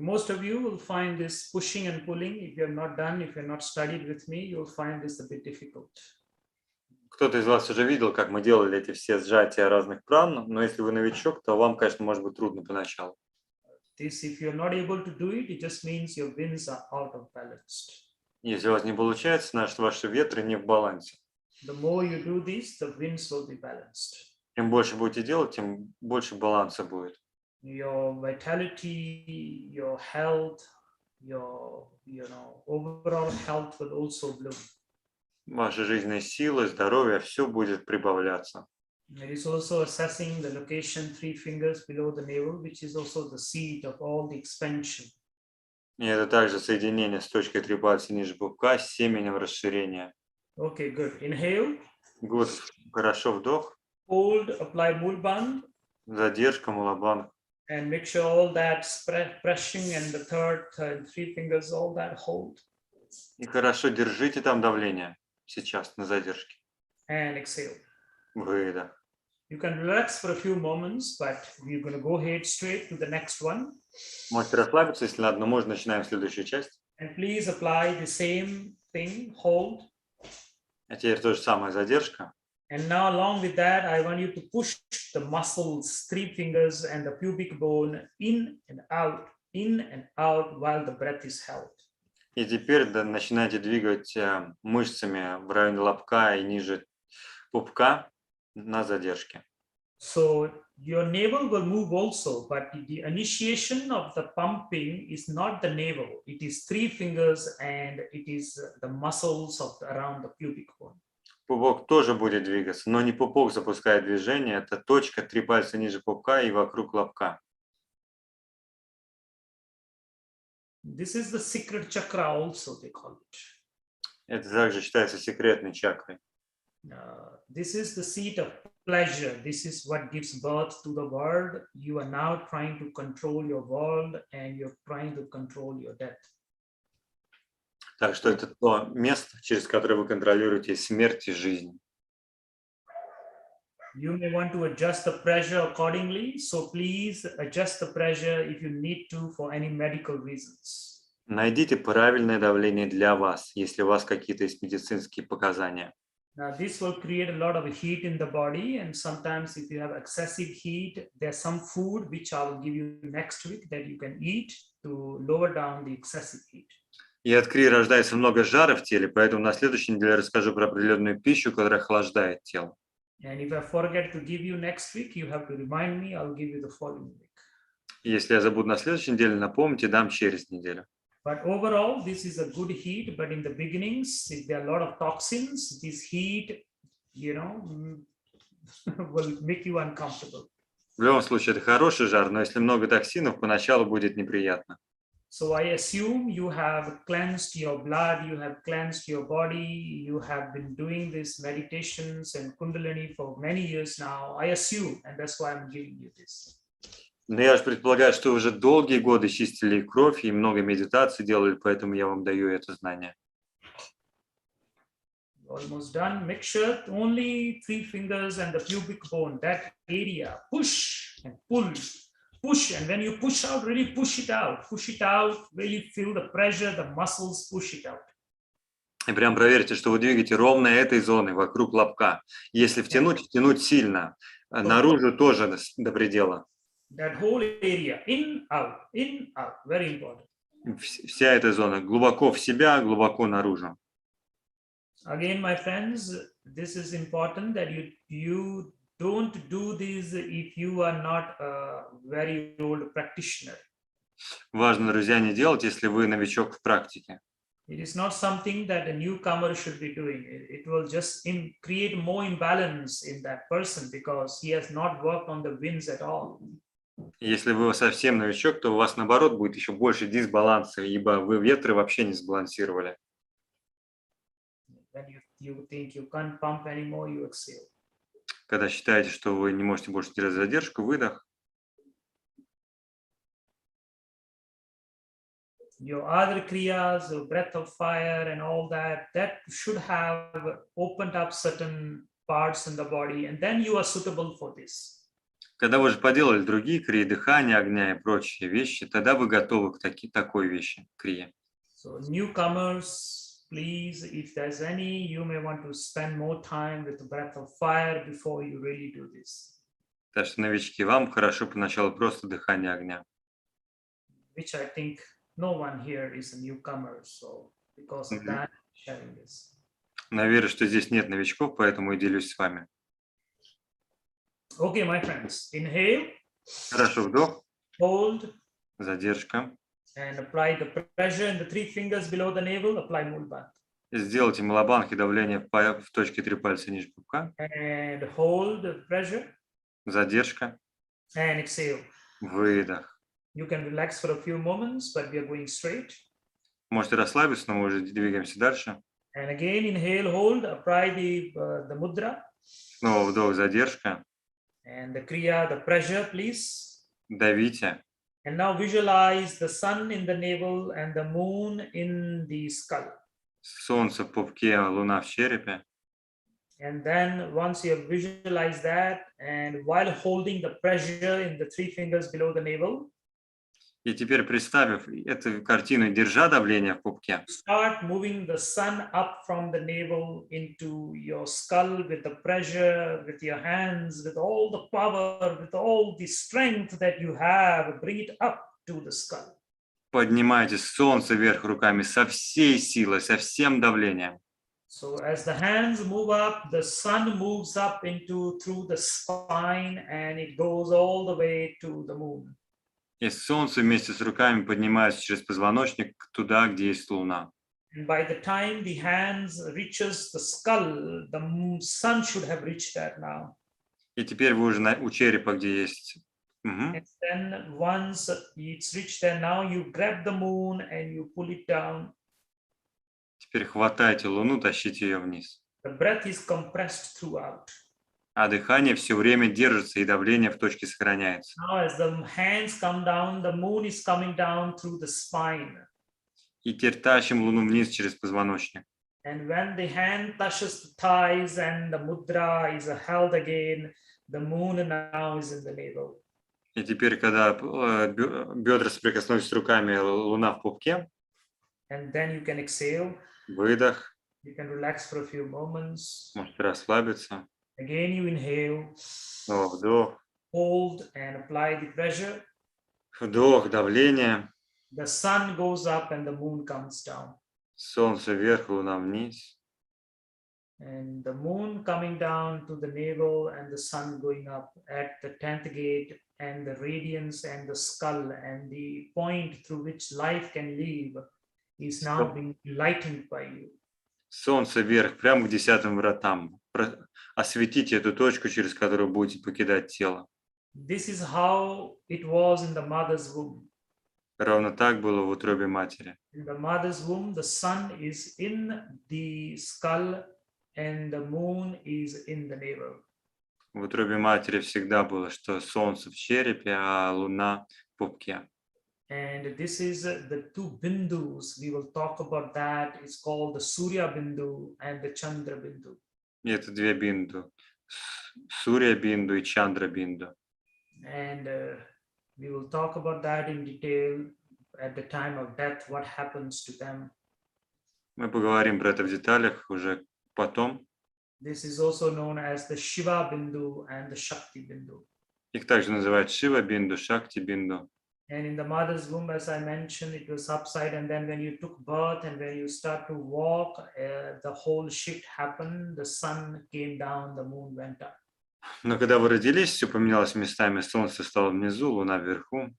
Most of you will find this pushing and pulling. If you have not done, if you have not studied with me, you'll find this a bit difficult. Кто-то из вас уже видел, как мы делали эти все сжатия разных пран, но если вы новичок, то вам, конечно, может быть трудно поначалу. This, if you're not able to do it, it just means your winds are out of balance. Если у вас не получается, значит, ваши ветры не в балансе. The more you do this, the winds will be balanced. Чем больше будете делать, тем больше баланса будет. Your vitality, your health, your overall health will also bloom. Ваша жизненная сила, здоровье, все будет прибавляться. It is also assessing the location 3 fingers below the navel, which is also the seat of all the expansion. И это также соединение с точкой 3 пальца ниже пупка с семенем расширения. Okay, good. Inhale. Good. Хорошо, вдох. Hold, apply mulband. Задержка, мулабанг. And make sure all that pressing and the third and 3 fingers, all that hold. И хорошо держите там давление сейчас на задержке. And exhale. Выдох. You can relax for a few moments, but we're going to go ahead straight to the next one. Можете расслабиться, если надо, но можно начинаем следующую часть. And please apply the same thing, hold. А теперь то же самое, задержка. And now along with that, I want you to push the muscles, 3 fingers and the pubic bone in and out while the breath is held. И теперь начинайте двигать мышцами в районе лобка и ниже пупка на задержке. So your navel will move also, but the initiation of the pumping is not the navel. It is 3 fingers and it is the muscles around the pubic bone. Пупок тоже будет двигаться, но не пупок запускает движение, это точка 3 пальца ниже пупка и вокруг лобка. This is the secret chakra also, they call it. Это также считается секретной чакрой. This is the seat of pleasure. This is what gives birth to the world. You are now trying to control your world and you're trying to control your death. Так что это то место, через которое вы контролируете смерть и жизнь. You may want to adjust the pressure accordingly. So please adjust the pressure if you need to for any medical reasons. Найдите правильное давление для вас, если у вас какие-то есть медицинские показания. Now, this will create a lot of heat in the body, and sometimes if you have excessive heat, there's some food which I will give you next week that you can eat to lower down the excessive heat. И от крии рождается много жара в теле, поэтому на следующей неделе я расскажу про определенную пищу, которая охлаждает тело. And if I forget to give you next week, you have to remind me, I'll give you the following week. Если я забуду на следующей неделе, напомните, дам через неделю. But overall, this is a good heat, but in the beginnings, if there are a lot of toxins, this heat, will make you uncomfortable. В любом случае, это хороший жар, но если много токсинов, поначалу будет неприятно. So I assume you have cleansed your blood, you have cleansed your body, you have been doing these meditations and Kundalini for many years now. I assume, and that's why I'm giving you this. Но я же предполагаю, что вы уже долгие годы чистили кровь и много медитаций делали, поэтому я вам даю это знание. Almost done. Make sure only 3 fingers and the pubic bone, that area, push and pull. Push, and when you push out, really push it out, really feel the pressure, the muscles, push it out. И прям проверьте, что вы двигаете ровно этой зоной вокруг лобка. Если втянуть, тянуть сильно. Наружу тоже до предела. That whole area, in, out, very important. Вся эта зона. Глубоко в себя, глубоко наружу. Again, my friends, this is important that you don't do this if you are not a very old practitioner. Важно, друзья, не делать, если вы новичок в практике. It is not something that a newcomer should be doing. It will just create more imbalance in that person because he has not worked on the winds at all. Если вы совсем новичок, то у вас, наоборот, будет еще больше дисбаланса, ибо вы ветры вообще не сбалансировали. When you think you can't pump anymore, you exhale. Когда считаете, что вы не можете больше держать задержку, выдох. Your other kriyas, your breath of fire and all that should have opened up certain parts in the body, and then you are suitable for this. Когда вы уже поделали другие крии, дыхания, огня и прочие вещи, тогда вы готовы к такой вещи, крие. So newcomers, please, if there's any, you may want to spend more time with the breath of fire before you really do this. Так что, новички, вам хорошо поначалу просто дыхание огня. Which I think no one here is a newcomer, so because of that, I'm sharing this. Но я верю, что здесь нет новичков, поэтому и делюсь с вами. Okay, my friends, inhale, Хорошо, вдох, hold, задержка. and apply the pressure in the 3 fingers below the navel, apply Mulband. Сделайте малобанх и давление в точке 3 пальца ниже пупка. And hold the pressure, Задержка. and exhale. Выдох. You can relax for a few moments, but we are going straight. Можете расслабиться, но мы уже двигаемся дальше. And again, inhale, hold, apply the mudra, Снова вдох, задержка. and the kriya, the pressure, please. Давите. And now visualize the sun in the navel and the moon in the skull. Солнце в пупке, луна в черепе. And then once you have visualized that, and while holding the pressure in the 3 fingers below the navel, И теперь, представив эту картину, держа давление в пупке, start moving the sun up from the navel into your skull with the pressure, with your hands, with all the power, with all the strength that you have, bring it up to the skull. поднимайте солнце вверх руками со всей силой, со всем давлением. So as the hands move up, the sun moves up through the spine, and it goes all the way to the moon. И солнце вместе с руками поднимается через позвоночник туда, где есть луна. And by the time the hands reaches the skull, the sun should have reached that now. И теперь вы уже у черепа, где есть. And then once it's reached there, now you grab the moon and you pull it down. Теперь хватайте луну, тащите ее вниз. The breath is compressed throughout. А дыхание все время держится, и давление в точке сохраняется. Now as the hands come down, the moon is coming down through the spine. И теперь тащим луну вниз через позвоночник. And when the hand touches the thighs and the mudra is held again, the moon now is in the navel. И теперь, когда бедра соприкоснулись с руками, луна в пупке, And then you can exhale. выдох, You can relax for a few moments. можете расслабиться. Again, you inhale, Снова вдох, hold, and apply the pressure. вдох, давление, The sun goes up and the moon comes down. солнце вверх, луна вниз. And the moon coming down to the navel and the sun going up at the 10th gate, and the radiance and the skull and the point through which life can live is now being lightened by you. Солнце вверх, прямо к 10 вратам. Осветите эту точку, через которую будете покидать тело. This is how it was in the mother's womb. Ровно так было в утробе матери. In the mother's womb, the sun is in the skull and the moon is in the navel. В утробе матери всегда было, что солнце в черепе, а луна в пупке. And this is the 2 bindus. We will talk about that. It's called the Surya Bindu and the Chandra Bindu. И это 2 бинду. Сурья бинду и Чандра бинду. And we will talk about that in detail at the time of death, what happens to them. Мы поговорим про это в деталях уже потом. This is also known as the Shiva Bindu and the Shakti Bindu. Их также называют Шива бинду, Шакти бинду. And in the mother's womb, as I mentioned, it was upside. And then when you took birth and when you start to walk, the whole shift happened. The sun came down, the moon went up. Но когда вы родились, все поменялось местами. Солнце стало внизу, луна вверху.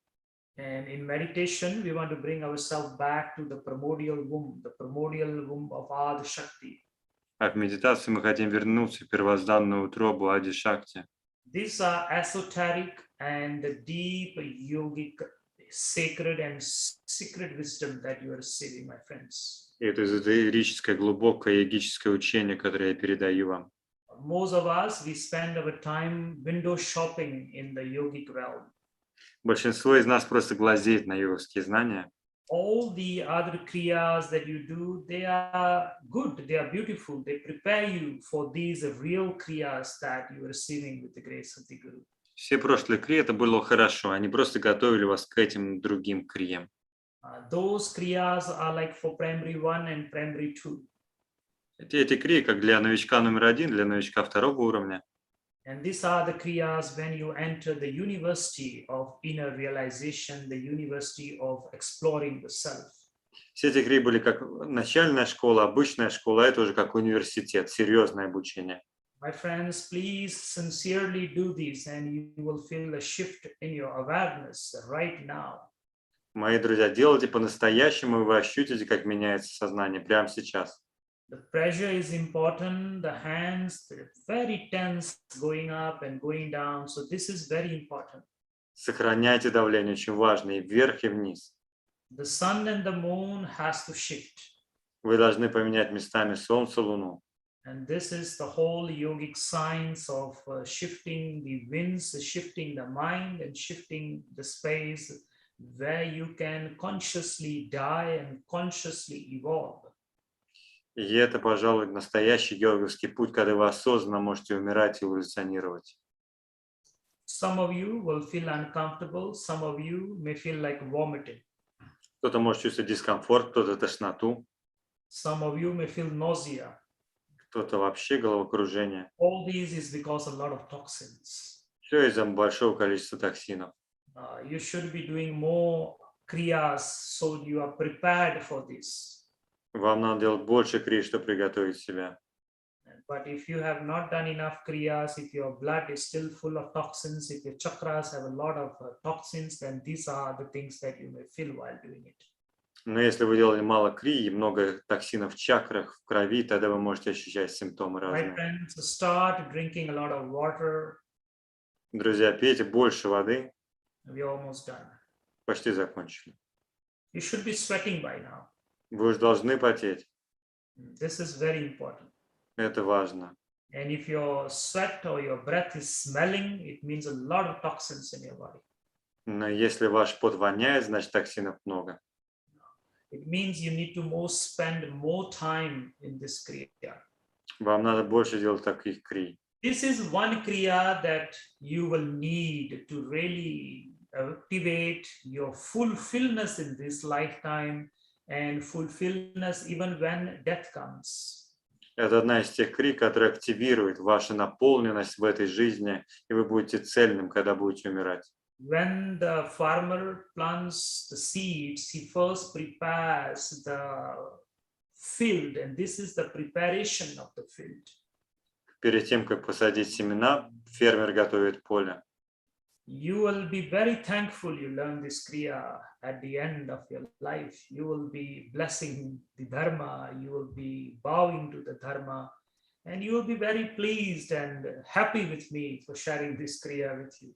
And in meditation, we want to bring ourselves back to the primordial womb of Adi Shakti. А в медитации мы хотим вернуться в первозданную утробу Ади Шакти. These are esoteric and deep yogic, sacred and secret wisdom that you are receiving, my friends. И это эзотерическое, глубокое йогическое учение, которое я передаю вам. Most of us, we spend our time window shopping in the yogic realm. Большинство из нас просто глазеет на йоговские знания. All the other kriyas that you do, they are good, they are beautiful, they prepare you for these real kriyas that you are receiving with the grace of the Guru. Все прошлые крии это было хорошо, они просто готовили вас к этим другим криям. Those kriyas are like for primary 1 and primary 2. Эти крии как для новичка номер 1, для новичка 2 уровня. And these are the kriyas when you enter the university of inner realization, the university of exploring the self. Все эти крии были как начальная школа, обычная школа, это уже как университет, серьезное обучение. My friends, please sincerely do this and you will feel a shift in your awareness right now. Мои друзья, делайте по-настоящему, и вы ощутите, как меняется сознание прямо сейчас. The pressure is important, the hands, they're very tense, going up and going down. So this is very important. Сохраняйте давление, очень важно, и вверх, и вниз. The sun and the moon has to shift. Вы должны поменять местами Солнце, Луну. And this is the whole yogic science of shifting the winds, shifting the mind and shifting the space where you can consciously die and consciously evolve. И это, пожалуй, настоящий йоговский путь, когда вы осознанно можете умирать и эволюционировать. Some of you will feel uncomfortable, some of you may feel like vomiting. Кто-то может чувствовать дискомфорт, кто-то тошноту, Some of you may feel nausea. кто-то вообще головокружение. All these is because a lot of toxins. Все из-за большого количества токсинов. You should be doing more kriyas so you are prepared for this. Вам надо делать больше крий, чтобы приготовить себя. But if you have not done enough kriyas, if your blood is still full of toxins, if your chakras have a lot of toxins, then these are the things that you may feel while doing it. Но если вы делали мало крий и много токсинов в чакрах, в крови, тогда вы можете ощущать симптомы My разные. friends, start drinking a lot of water. Друзья, пейте больше воды. We're almost done. Почти закончили. You should be sweating by now. Вы уже должны потеть. This is very important. Это важно. And if your sweat or your breath is smelling, it means a lot of toxins in your body. Но если ваш пот воняет, значит токсинов много. It means you need to spend more time in this kriya. Вам надо больше делать таких крий. This is one kriya that you will need to really activate your fulfillment in this lifetime and fulfillment even when death comes. Это одна из тех крий, которая активирует вашу наполненность в этой жизни, и вы будете цельным, когда будете умирать. When the farmer plants the seeds, he first prepares the field, and this is the preparation of the field. Перед тем, как посадить семена, фермер готовит поле. You will be very thankful you learn this kriya at the end of your life. You will be blessing the dharma, you will be bowing to the dharma, and you will be very pleased and happy with me for sharing this kriya with you.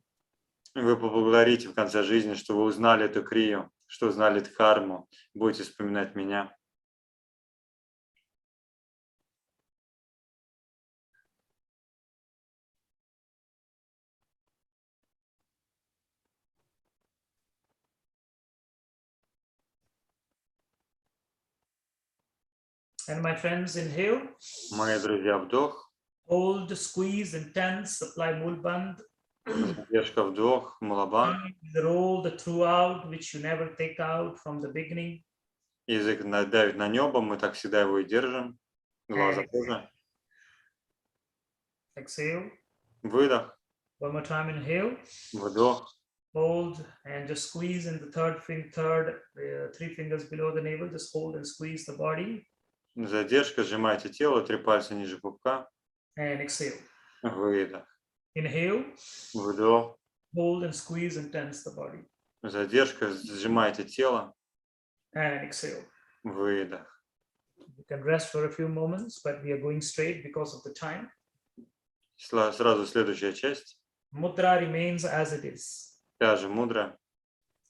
Вы поблагодарите в конце жизни, что вы узнали эту крию, что узнали дхарму, будете вспоминать меня. And my friends, inhale. Мои друзья, вдох, Hold, squeeze, and tense. Apply mulband. задержка, вдох, мулабан. Roll the throughout, which you never take out from the beginning. Язык давит на небо, мы так всегда его и держим. Глаза тоже. Exhale. Выдох, One more time, inhale. вдох. Hold and just squeeze in the three fingers below the navel. Just hold and squeeze the body. Задержка, сжимайте тело, 3 пальца ниже пупка. And exhale. Выдох, Inhale. вдох. Hold and squeeze and tense the body. Задержка, сжимайте тело. And exhale. Выдох. You can rest for a few moments, but we are going straight because of the time. Сразу следующая часть. Mudra remains as it is. Та же мудра.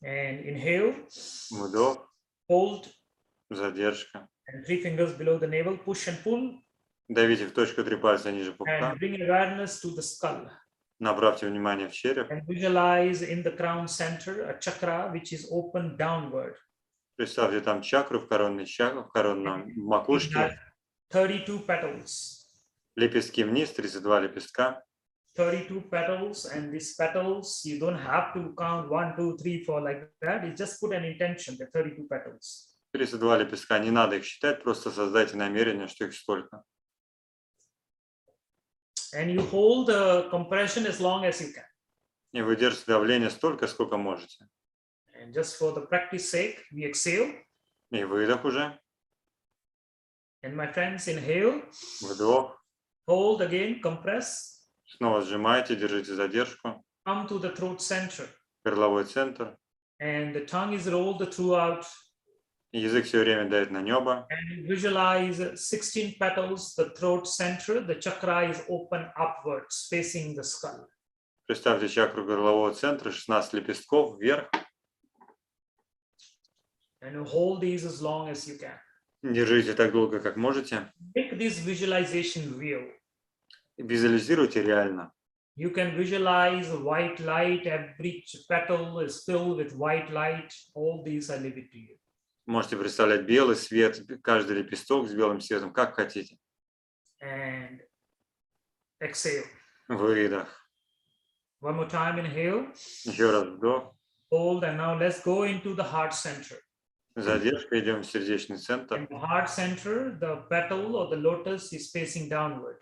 And inhale. Вдох, Hold. задержка. And 3 fingers below the navel. Push and pull. Давите в точку 3 пальца ниже пупка. And bring awareness to the skull. Направьте внимание в череп. And visualize in the crown center a chakra which is open downward. Представьте там чакру в коронном макушке. 32 petals. Лепестки вниз, 32 лепестка. 32 petals, and these petals, you don't have to count 1, 2, 3, 4 like that. You just put an intention, the 32 petals. 32 лепестка, не надо их считать, просто создайте намерение, что их столько. And you hold the compression as long as you can. И вы держите давление столько, сколько можете. And just for the practice sake, we exhale. И выдох уже. And my friends, inhale. Вдох. Hold again, compress. Снова сжимайте, держите задержку. Come to the throat center. Горловой центр. And the tongue is rolled throughout. Язык все время давит на небо. And visualize 16 petals, the throat center. The chakra is open upwards, facing the skull. Представьте чакру горлового центра, 16 лепестков вверх. And you hold these as long as you can. Держите так долго, как можете. Make this visualization real. Визуализируйте реально. You can visualize white light. Every petal is filled with white light. All these I leave it to you. Можете представлять белый свет, каждый лепесток с белым светом, как хотите. And exhale. Выдох. One more time, inhale. Еще раз вдох. Hold, and now let's go into the heart center. Задержка, идем в сердечный центр. In the heart center, the petal or the lotus is facing downward.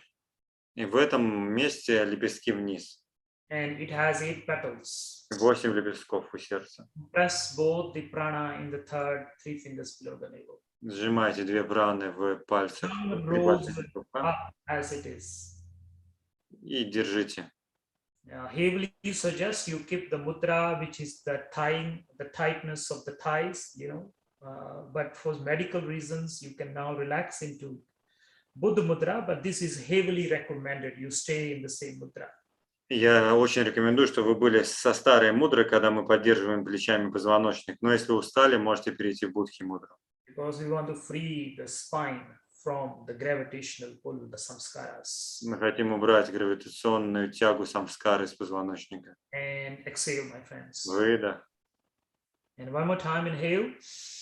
И в этом месте лепестки вниз. And it has 8 petals. 8 лепестков у сердца. Press both the prana in the third, 3 fingers below the navel. Сжимайте 2 праны в пальцах. Tongue При rolls пальцах рука. up as it is. И держите. Heavily suggest you keep the mudra, which is the tightness of the thighs, but for medical reasons, you can now relax into Buddha mudra, but this is heavily recommended. You stay in the same mudra. Я очень рекомендую, чтобы вы были со старой мудрой, когда мы поддерживаем плечами позвоночник. Но если устали, можете перейти в будхи мудру. Because we want to free the spine from the gravitational pull, the samskaras. Мы хотим убрать гравитационную тягу самскары из позвоночника. And exhale, my friends. Выдох. And one more time, inhale.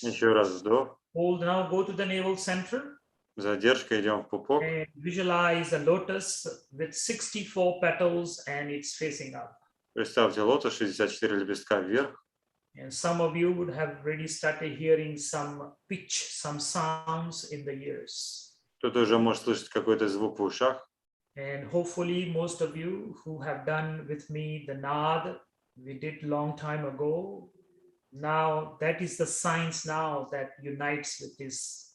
Еще раз вдох. Hold, now go to the navel center. Задержка, идем в пупок. And visualize a lotus with 64 petals and it's facing up. Представьте лотос, 64 лепестка вверх. And some of you would have already started hearing some pitch, some sounds in the ears. Кто-то уже может слышать какой-то звук в ушах. And hopefully most of you who have done with me the nad, we did long time ago. Now that is the science now that unites with this.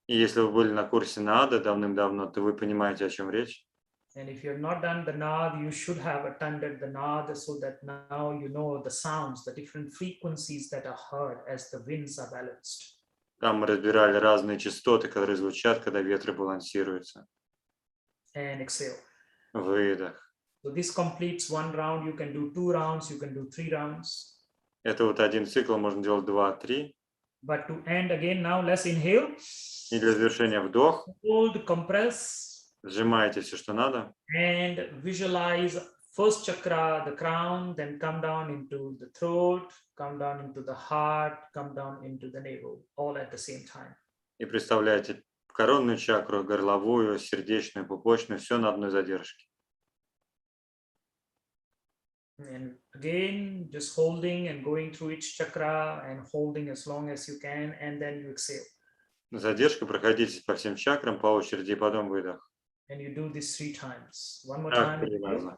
И если вы были на курсе НАДА давным-давно, то вы понимаете, о чем речь. And if you have not done the nad, you should have attended the nad so that now you know the sounds, the different frequencies that are heard as the winds are balanced. Там мы разбирали разные частоты, которые звучат, когда ветры балансируются. And exhale. Выдох. So this completes one round. You can do 2 rounds, you can do 3 rounds. Это вот один цикл, можно делать 2-3. But to end again, now let's inhale. И для завершения вдох. Hold, compress. Сжимаете все, что надо. And visualize first chakra, the crown, then come down into the throat, come down into the heart, come down into the navel, all at the same time. И представляете коронную чакру, горловую, сердечную, пупочную, все на одной задержке. And again, just holding and going through each chakra and holding as long as you can, and then you exhale. Задержка, проходитесь по всем чакрам по очереди, и потом выдох. And you do this 3 times. One more Так, time. 3 раза.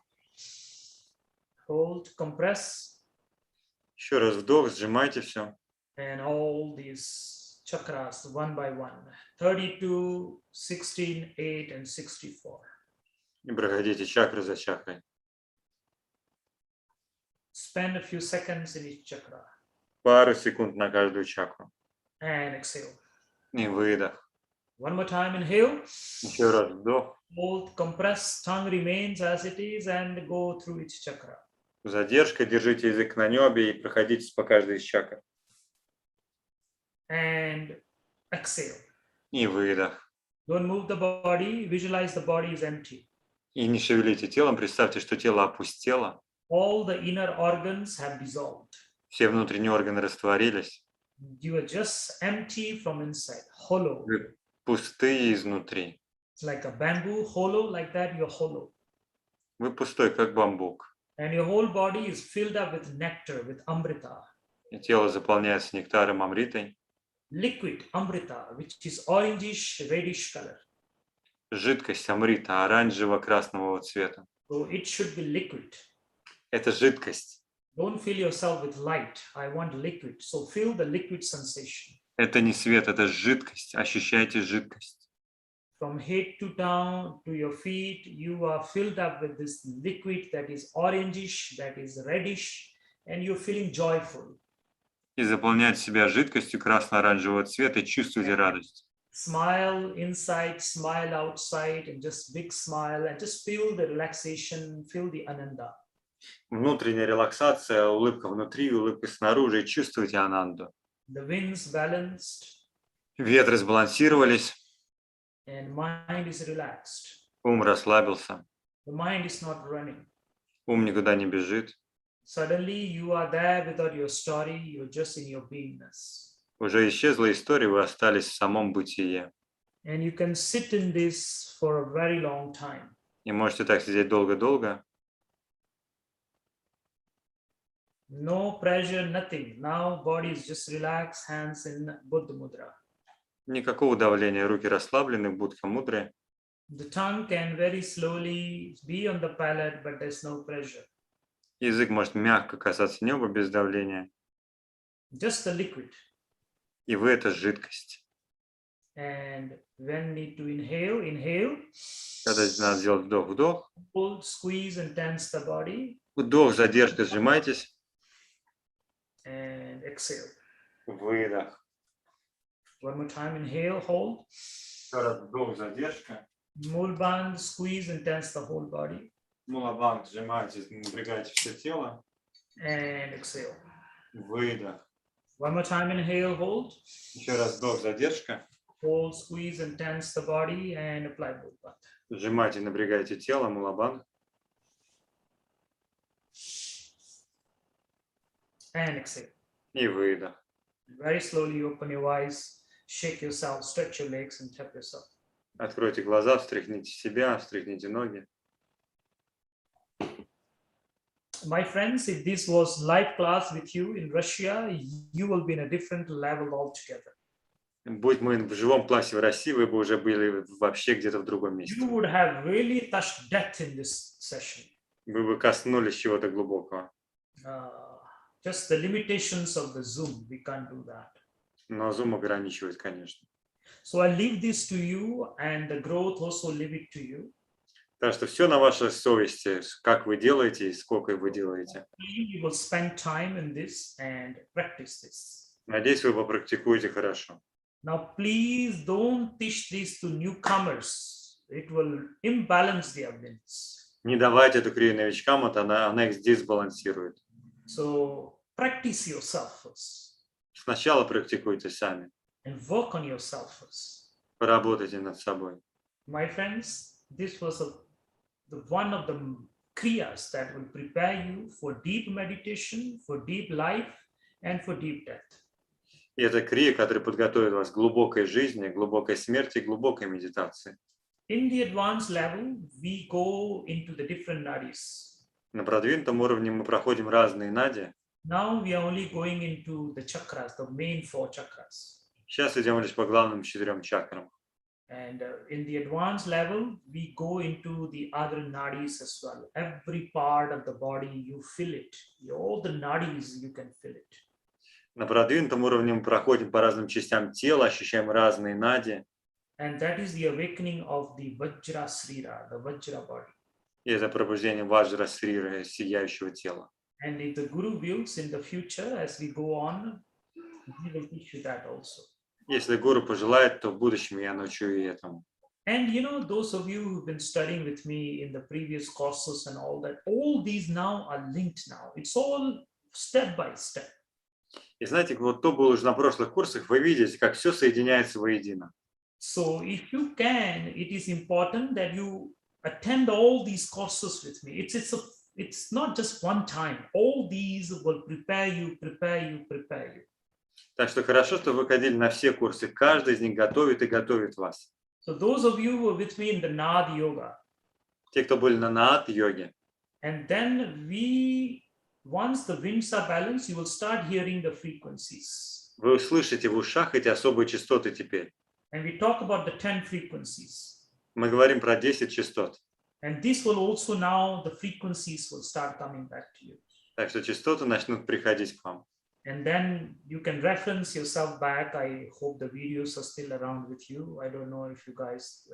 Hold, compress, Еще раз вдох, сжимайте все. and all these chakras one by one. 32, 16, 8, and 64. И проходите чакру за чакрой. Spend a few seconds in each chakra. Пару секунд на каждую чакру. And exhale. И выдох. One more time, inhale. Еще раз вдох. Hold, compress, tongue remains as it is, and go through each chakra. Задержка, держите язык на небе и проходитесь по каждой из чакр. And exhale. И выдох. Don't move the body. Visualize the body is empty. И не шевелите телом, представьте, что тело опустело. All the inner organs have dissolved. Все внутренние органы растворились. You are just empty from inside, hollow. Вы пустые изнутри. It's like a bamboo, hollow, like that, you're hollow. Вы пустой, как бамбук. And your whole body is filled up with nectar, with amrita, И тело заполняется нектаром амритой, liquid amrita, which is orangish, reddish color. жидкость амрита оранжево-красного цвета. So it should be liquid. Это жидкость. Don't fill yourself with light. I want liquid. So feel the liquid sensation. Это не свет, это жидкость. Ощущайте жидкость. From head to down to your feet, you are filled up with this liquid that is orangish, that is reddish, and you're feeling joyful. И заполнять себя жидкостью красно-оранжевого цвета и чувствуйте радость. Smile inside, smile outside, and just big smile, and just feel the relaxation, feel the ananda. Внутренняя релаксация, улыбка внутри, улыбка снаружи. И чувствуйте ананду. The winds balanced, Ветры сбалансировались, and mind is relaxed. ум расслабился, The mind is not running. ум никуда не бежит. Suddenly you are there without your story, you're just in your beingness. Уже исчезла история, вы остались в самом бытие. And you can sit in this for a very long time. И можете так сидеть долго-долго. No pressure, nothing. Now body is just relaxed, hands in Buddha Mudra. Никакого давления, руки расслаблены, будка мудрая. The tongue can very slowly be on the palate, but there's no pressure. Язык может мягко касаться неба без давления. Just the liquid. И вы — это жидкость. And when need to inhale, inhale. Когда надо сделать вдох-вдох. Hold, squeeze and tense the body. Вдох, задержка, сжимайтесь. And exhale. Выдох. One more time, inhale, hold. Еще раз вдох, задержка. Mulband, squeeze and tense the whole body. Мулабанг, сжимайтесь, напрягайте все тело. And exhale. Выдох. One more time, inhale, hold. Еще раз вдох, задержка. Hold, squeeze and tense the body and apply Mulband. Сжимайте, напрягайте тело, мулабанг. And exhale. И выдох. Very slowly open your eyes, shake yourself, stretch your legs and tap yourself. Откройте глаза, встряхните себя, встряхните ноги. My friends, if this was live class with you in Russia, you will be in a different level altogether. Будь мы в живом классе в России, вы бы уже были вообще где-то в другом месте. You would have really touched depth in this session. Вы бы коснулись чего-то глубокого. Just the limitations of the Zoom, we can't do that. Но Zoom ограничивает, конечно. So I leave this to you, and the growth also leave it to you. Так что все на вашей совести, как вы делаете и сколько вы делаете. You will spend time in this and practice this. Надеюсь, вы попрактикуете хорошо. Now, please don't teach this to newcomers. It will imbalance their winds. Не давайте эту крию новичкам, она их здесь балансирует. So practice yourself first. Сначала практикуйте сами. And work on yourself first. Поработайте над собой. My friends, this was one of the kriyas that will prepare you for deep meditation, for deep life, and for deep death. И это крия, который подготовит вас к глубокой жизни, глубокой смерти, глубокой медитации. In the advanced level, we go into the different nadis. На продвинутом уровне мы проходим разные нади. Now we are only going into the chakras, the main 4 chakras. Сейчас идем лишь по главным 4 чакрам. And in the advanced level, we go into the other nadis as well. Every part of the body, you feel it. All the nadis, you can feel it. На продвинутом уровне мы проходим по разным частям тела, ощущаем разные нади. And that is the awakening of the Vajra Srira, the Vajra body. И это пробуждение ваджра срира, сияющего тела. And if the Guru wills in the future, as we go on, he will teach you that also. Если гуру пожелает, то в будущем я научу и этому. And you know, those of you who've been studying with me in the previous courses and all that, all these now are linked now. It's all step by step. И знаете, вот кто был уже на прошлых курсах, вы видите, как все соединяется воедино. So if you can, it is important that you attend all these courses with me. It's not just one time. All these will prepare you. Так что хорошо, что вы ходили на все курсы. Каждый из них готовит и готовит вас. So those of you who were with me in the Nad Yoga, Те, кто были на Наад-йоге, and then once the winds are balanced, you will start hearing the frequencies. вы услышите в ушах эти особые частоты теперь. And we talk about the 10 frequencies. Мы говорим про 10 частот. And this will also now, the frequencies will start coming back to you. Так что частоты начнут приходить к вам. And then you can reference yourself back. I hope the videos are still around with you. I don't know if you guys,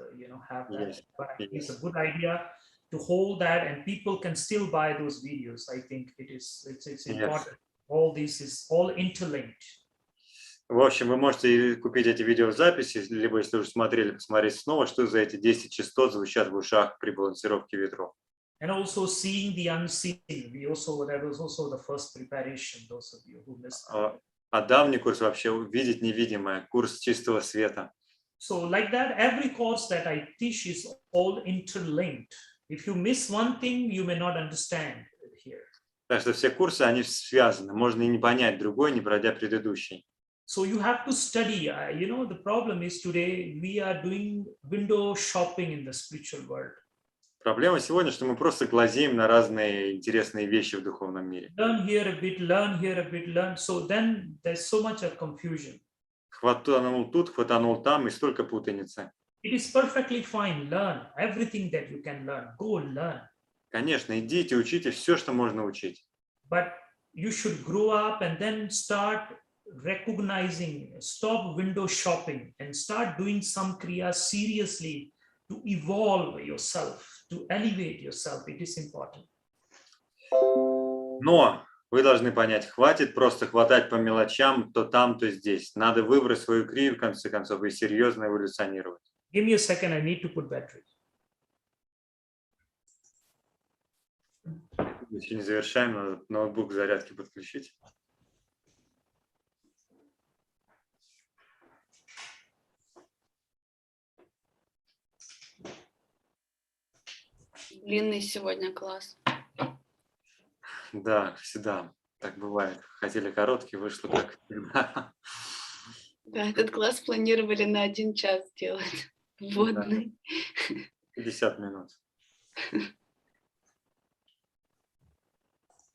have that. Yes, But I think it's yes. a good idea to hold that, and people can still buy those videos. I think it's important. All this is all interlinked. В общем, вы можете купить эти видеозаписи, либо если уже смотрели, посмотреть снова, что за эти 10 частот звучат в ушах при балансировке ветров. And also seeing the unseen. That was also the first preparation, those of you who missed. А давний курс вообще увидеть невидимое, курс чистого света. So like that, every course that I teach is all interlinked. If you miss one thing, you may not understand it here. Так что все курсы, они связаны. Можно и не понять другой, не пройдя предыдущий. So you have to study. The problem is today we are doing window shopping in the spiritual world. Проблема сегодня, что мы просто глазеем на разные интересные вещи в духовном мире. Learn here a bit, learn here a bit, learn. So then there's so much of confusion. Хватанул тут, хватанул там, и столько путаницы. It is perfectly fine. Learn everything that you can learn. Go learn. Конечно, идите, учите все, что можно учить. But you should grow up and then start recognizing, stop window shopping and start doing some kriya seriously to evolve yourself, to elevate yourself. It is important. Но вы должны понять, хватит просто хватать по мелочам, то там, то здесь. Надо выбрать свою крию, в конце концов, и серьезно эволюционировать. Give me a second, I need to put battery. Еще не завершаем, надо ноутбук к зарядке подключить. Длинный сегодня класс. Да, всегда так бывает. Хотели короткий, вышло как всегда. Да, этот класс планировали на 1 час делать. Вводный. 50 минут.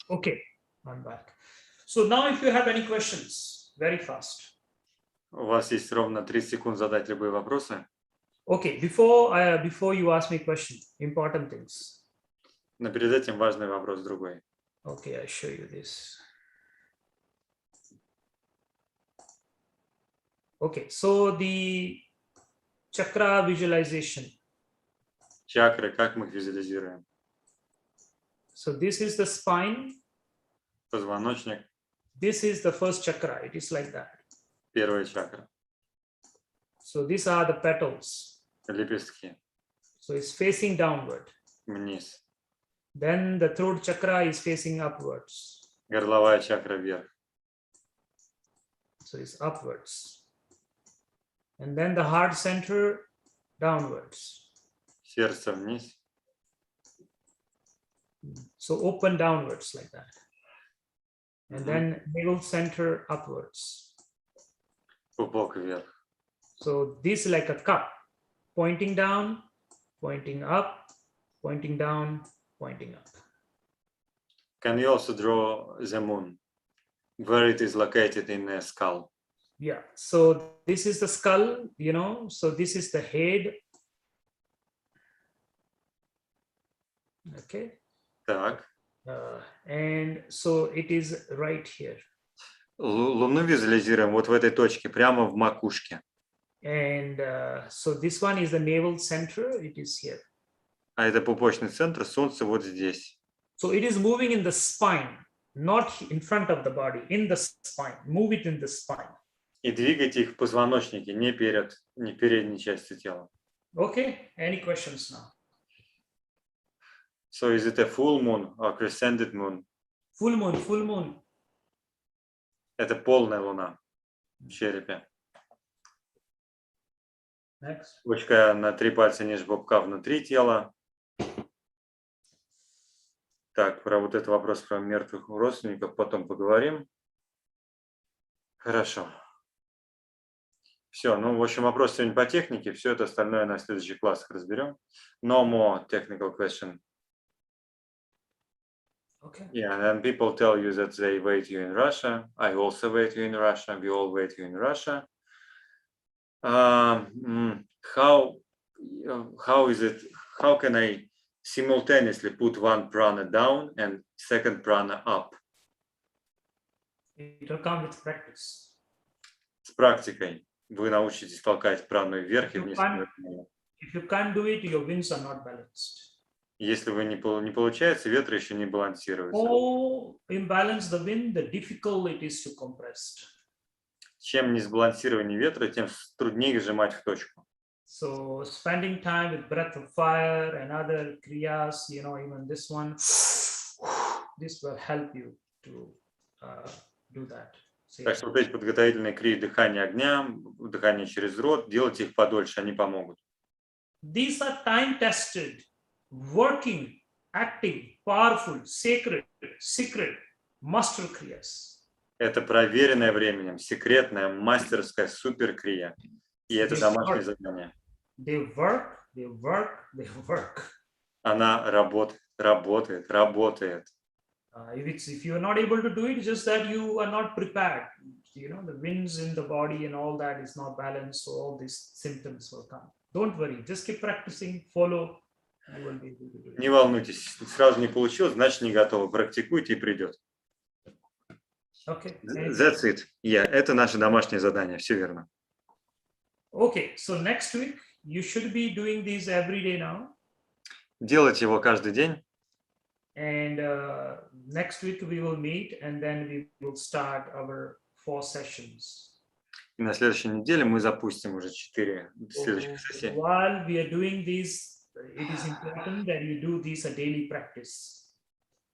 Okay, I'm back. So now if you have any questions, very fast. У вас есть ровно 30 секунд задать любые вопросы. Okay, before you ask me question, important things. Но перед этим важный вопрос другой. Okay, I show you this. Okay, so the chakra visualization. Чакры, как мы их визуализируем? So this is the spine. Позвоночник, This is the first chakra. It is like that. первая чакра, So these are the petals. лепестки, So it's facing downward. вниз, Then the throat chakra is facing upwards. горловая чакра вверх, So it's upwards. And then the heart center downwards. сердце вниз, So open downwards like that. And then navel center upwards. пупок вверх. So this is like a cup, pointing down, pointing up, pointing down, pointing up. Can you also draw the moon, where it is located in the skull? Yeah, so this is the skull, so this is the head. Okay. Так. And so it is right here. Луну визуализируем вот в этой точке, прямо в макушке. And so this one is the navel center, it is here. А это пупочный центр, солнце вот здесь. So it is moving in the spine, not in front of the body, in the spine. Move it in the spine. И двигайте их в позвоночнике, не передней частью тела. Okay, any questions now? So is it a full moon or crescent moon? Full moon, full moon. Это полная луна в черепе. Next. Точка на 3 пальца ниже пупка внутри тела. Так, про вот этот вопрос про мертвых родственников потом поговорим. Хорошо. Все, ну, в общем, вопрос сегодня по технике, все это остальное на следующих классах разберем. No more technical question. Okay. Yeah, and people tell you that they wait you in Russia. I also wait you in Russia. We all wait you in Russia. How is it? How can I simultaneously put one prana down and second prana up? It will come with practice. С практикой вы научитесь толкать прану вверх и You вниз. can't- If you can't do it, your winds are not balanced. Если вы не получается, ветры еще не балансируются. More imbalance the wind, the difficult it is to compress. Чем не сбалансирование ветра, тем труднее сжимать в точку. So spending time with breath of fire and other kriyas, even this one, this will help you to do that. Так что вот эти подготовительные крии дыхания огня, дыхание через рот, делайте их подольше, они помогут. These are time-tested, working, active, powerful, sacred, secret, master kriyas. Это проверенное временем, секретная, мастерская, суперкрия. И это домашнее задание. They work, they work, they work. Она работает. If you are not able to do it, it's just that you are not prepared. The winds in the body and all that is not balanced, so all these symptoms will come. Don't worry, just keep practicing, follow, you will be able to do it. Не волнуйтесь, сразу не получилось, значит не готовы. Практикуйте и придет. Okay. That's it. Это наше домашнее задание, все верно. Okay, so next week you should be doing this every day now. Делать его каждый день. And next week we will meet and then we will start our 4 sessions. И на следующей неделе мы запустим уже 4 следующих сессии. While we are doing this, it is important that you do this a daily practice.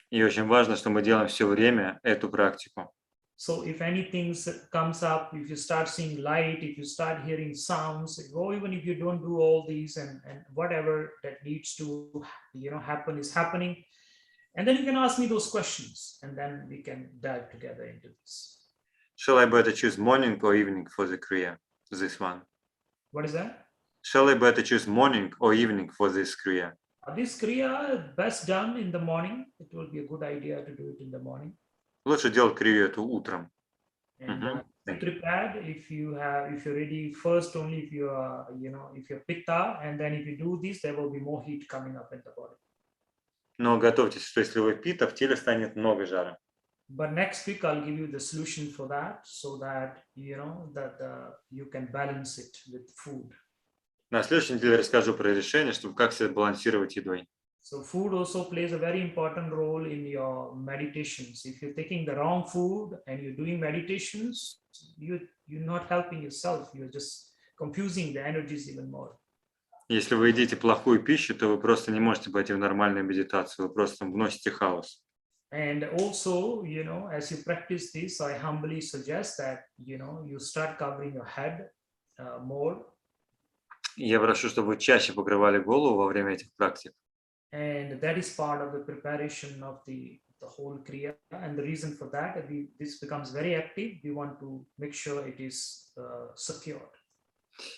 И очень важно, что мы делаем все время эту практику. So if anything comes up, if you start seeing light, if you start hearing sounds, or even if you don't do all these and whatever that needs to happen is happening, and then you can ask me those questions and then we can dive together into this. Shall I better choose morning or evening for the kriya? This one. What is that? Shall I better choose morning or evening for this kriya? This kriya best done in the morning. It will be a good idea to do it in the morning. Лучше делать крию эту утром. And be prepared if you're ready first only if you are if you're pitta, and then if you do this there will be more heat coming up in the body. Но готовьтесь, что если вы пита, в теле станет много жара. But next week I'll give you the solution for that, so that you can balance it with food. На следующей неделе расскажу про решение, чтобы как себя балансировать едой. So food also plays a very important role in your meditations. If you're taking the wrong food and you're doing meditations, you're not helping yourself. You're just confusing the energies even more. Если вы едите плохую пищу, то вы просто не можете пойти в нормальную медитацию, вы просто вносите хаос. And also, as you practice this, I humbly suggest that, you start covering your head more. Я прошу, чтобы вы чаще покрывали голову во время этих практик. And that is part of the preparation of the whole kriya. And the reason for that, this becomes very active. We want to make sure it is secured.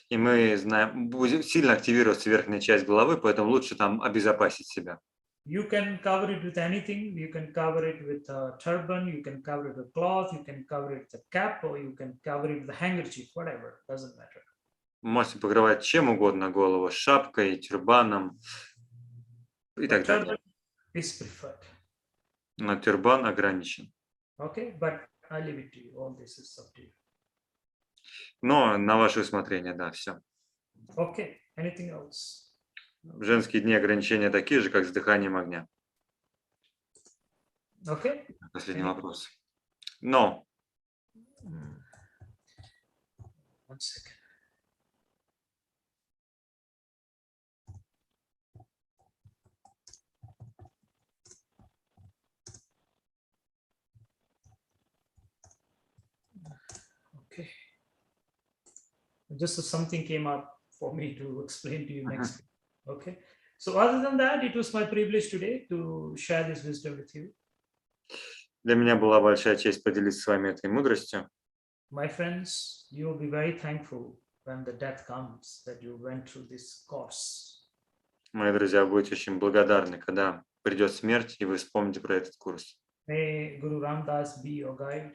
И мы знаем, будет сильно активироваться верхняя часть головы, поэтому лучше там обезопасить себя. You can cover it with anything. You can cover it with a turban, you can cover it with cloth, you can cover it with a cap, or you can cover it with a handkerchief, whatever, doesn't matter. Можете покрывать чем угодно голову, шапкой, тюрбаном и так далее. Is preferred. Но тюрбан ограничен. Okay, but I leave it to you. All this is up to you. Но на ваше усмотрение, да, все. Okay, anything else? В женские дни ограничения такие же, как с дыханием огня. Okay. Последний вопрос. Но. One second. Okay. Just something came up for me to explain to you next week. Okay. So other than that, it was my privilege today to share this wisdom with you. Для меня была большая честь поделиться с вами этой мудростью. My friends, you will be very thankful when the death comes that you went through this course. Мои друзья, будете очень благодарны, когда придет смерть, и вы вспомните про этот курс. May Guru Ramdas be your guide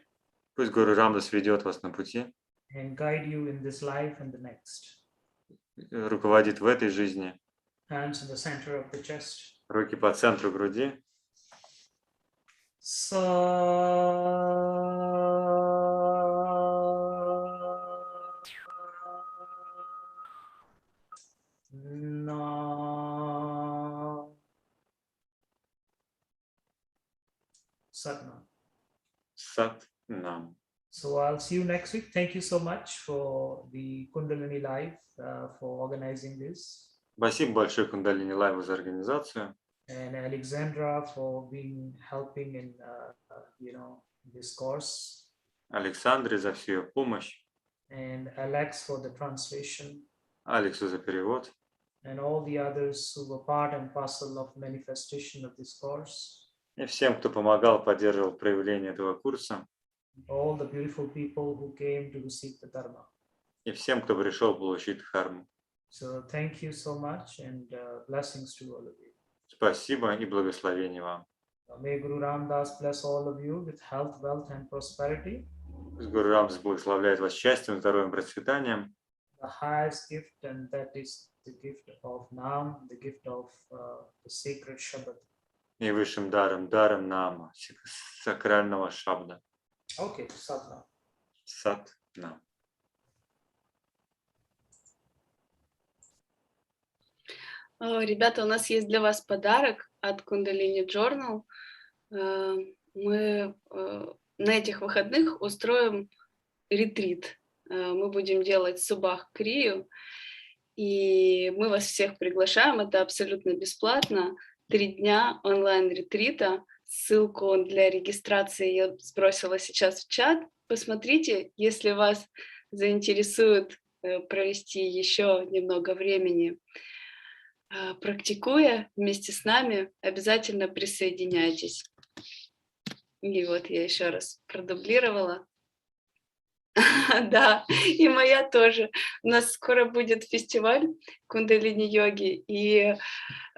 Пусть Гуру Рамдас ведет вас на пути, and guide you in this life and the next. руководит в этой жизни. Hands in the center of the chest. Руки по центру груди. Satnam. Сатнам. So I'll see you next week. Thank you so much for the Kundalini Live, for organizing this. Спасибо большое Кундалини Лайву за организацию. And Alexandra for helping in this course. Александре за всю ее помощь. And Alex for the translation. Алексу за перевод. And all the others who were part and parcel of manifestation of this course. И всем, кто помогал, поддерживал проявление этого курса. All the beautiful people who came to receive the Dharma. И всем, кто пришел получить дхарму. So thank you so much and blessings to all of you. Спасибо и благословение вам. May Guru Ramdas bless all of you with health, wealth and prosperity. Пусть Гуру Рамдас благословляет вас счастьем, здоровьем, процветанием. The highest gift, and that is the gift of Nam, the gift of the sacred Shabad. И высшим даром, даром нама, сакрального шабда. Okay, Satnam. Сатнам. Ребята, у нас есть для вас подарок от Кундалини Journal. Мы на этих выходных устроим ретрит. Мы будем делать Субах Крию, и мы вас всех приглашаем. Это абсолютно бесплатно. 3 дня онлайн-ретрита. Ссылку для регистрации я сбросила сейчас в чат. Посмотрите, если вас заинтересует провести еще немного времени, практикуя вместе с нами, обязательно присоединяйтесь. И вот я еще раз продублировала. Да, и моя тоже. У нас скоро будет фестиваль Кундалини Йоги, и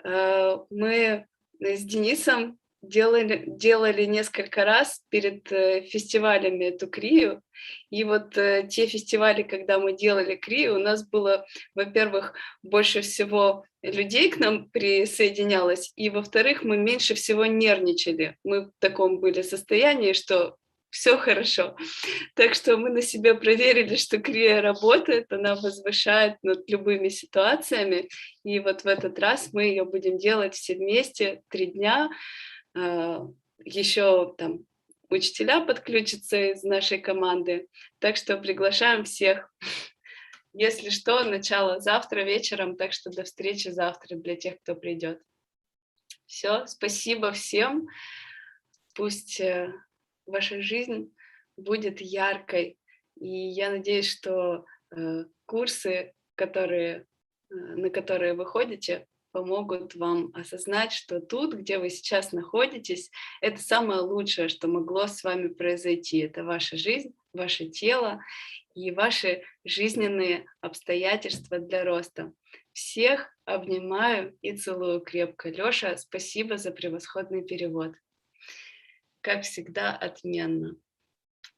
мы с Денисом делали несколько раз перед фестивалями эту крию. И вот те фестивали, когда мы делали крию, у нас было, во-первых, больше всего людей к нам присоединялось, и, во-вторых, мы меньше всего нервничали. Мы в таком были состоянии, что все хорошо. Так что мы на себе проверили, что крия работает, она возвышает над любыми ситуациями. И вот в этот раз мы ее будем делать все вместе 3 дня. Еще там учителя подключатся из нашей команды. Так что приглашаем всех. Если что, начало завтра вечером, так что до встречи завтра для тех, кто придет. Все, спасибо всем. Пусть ваша жизнь будет яркой. И я надеюсь, что курсы, на которые вы ходите, помогут вам осознать, что тут, где вы сейчас находитесь, это самое лучшее, что могло с вами произойти. Это ваша жизнь, ваше тело и ваши жизненные обстоятельства для роста. Всех обнимаю и целую крепко. Лёша, спасибо за превосходный перевод. Как всегда, отменно.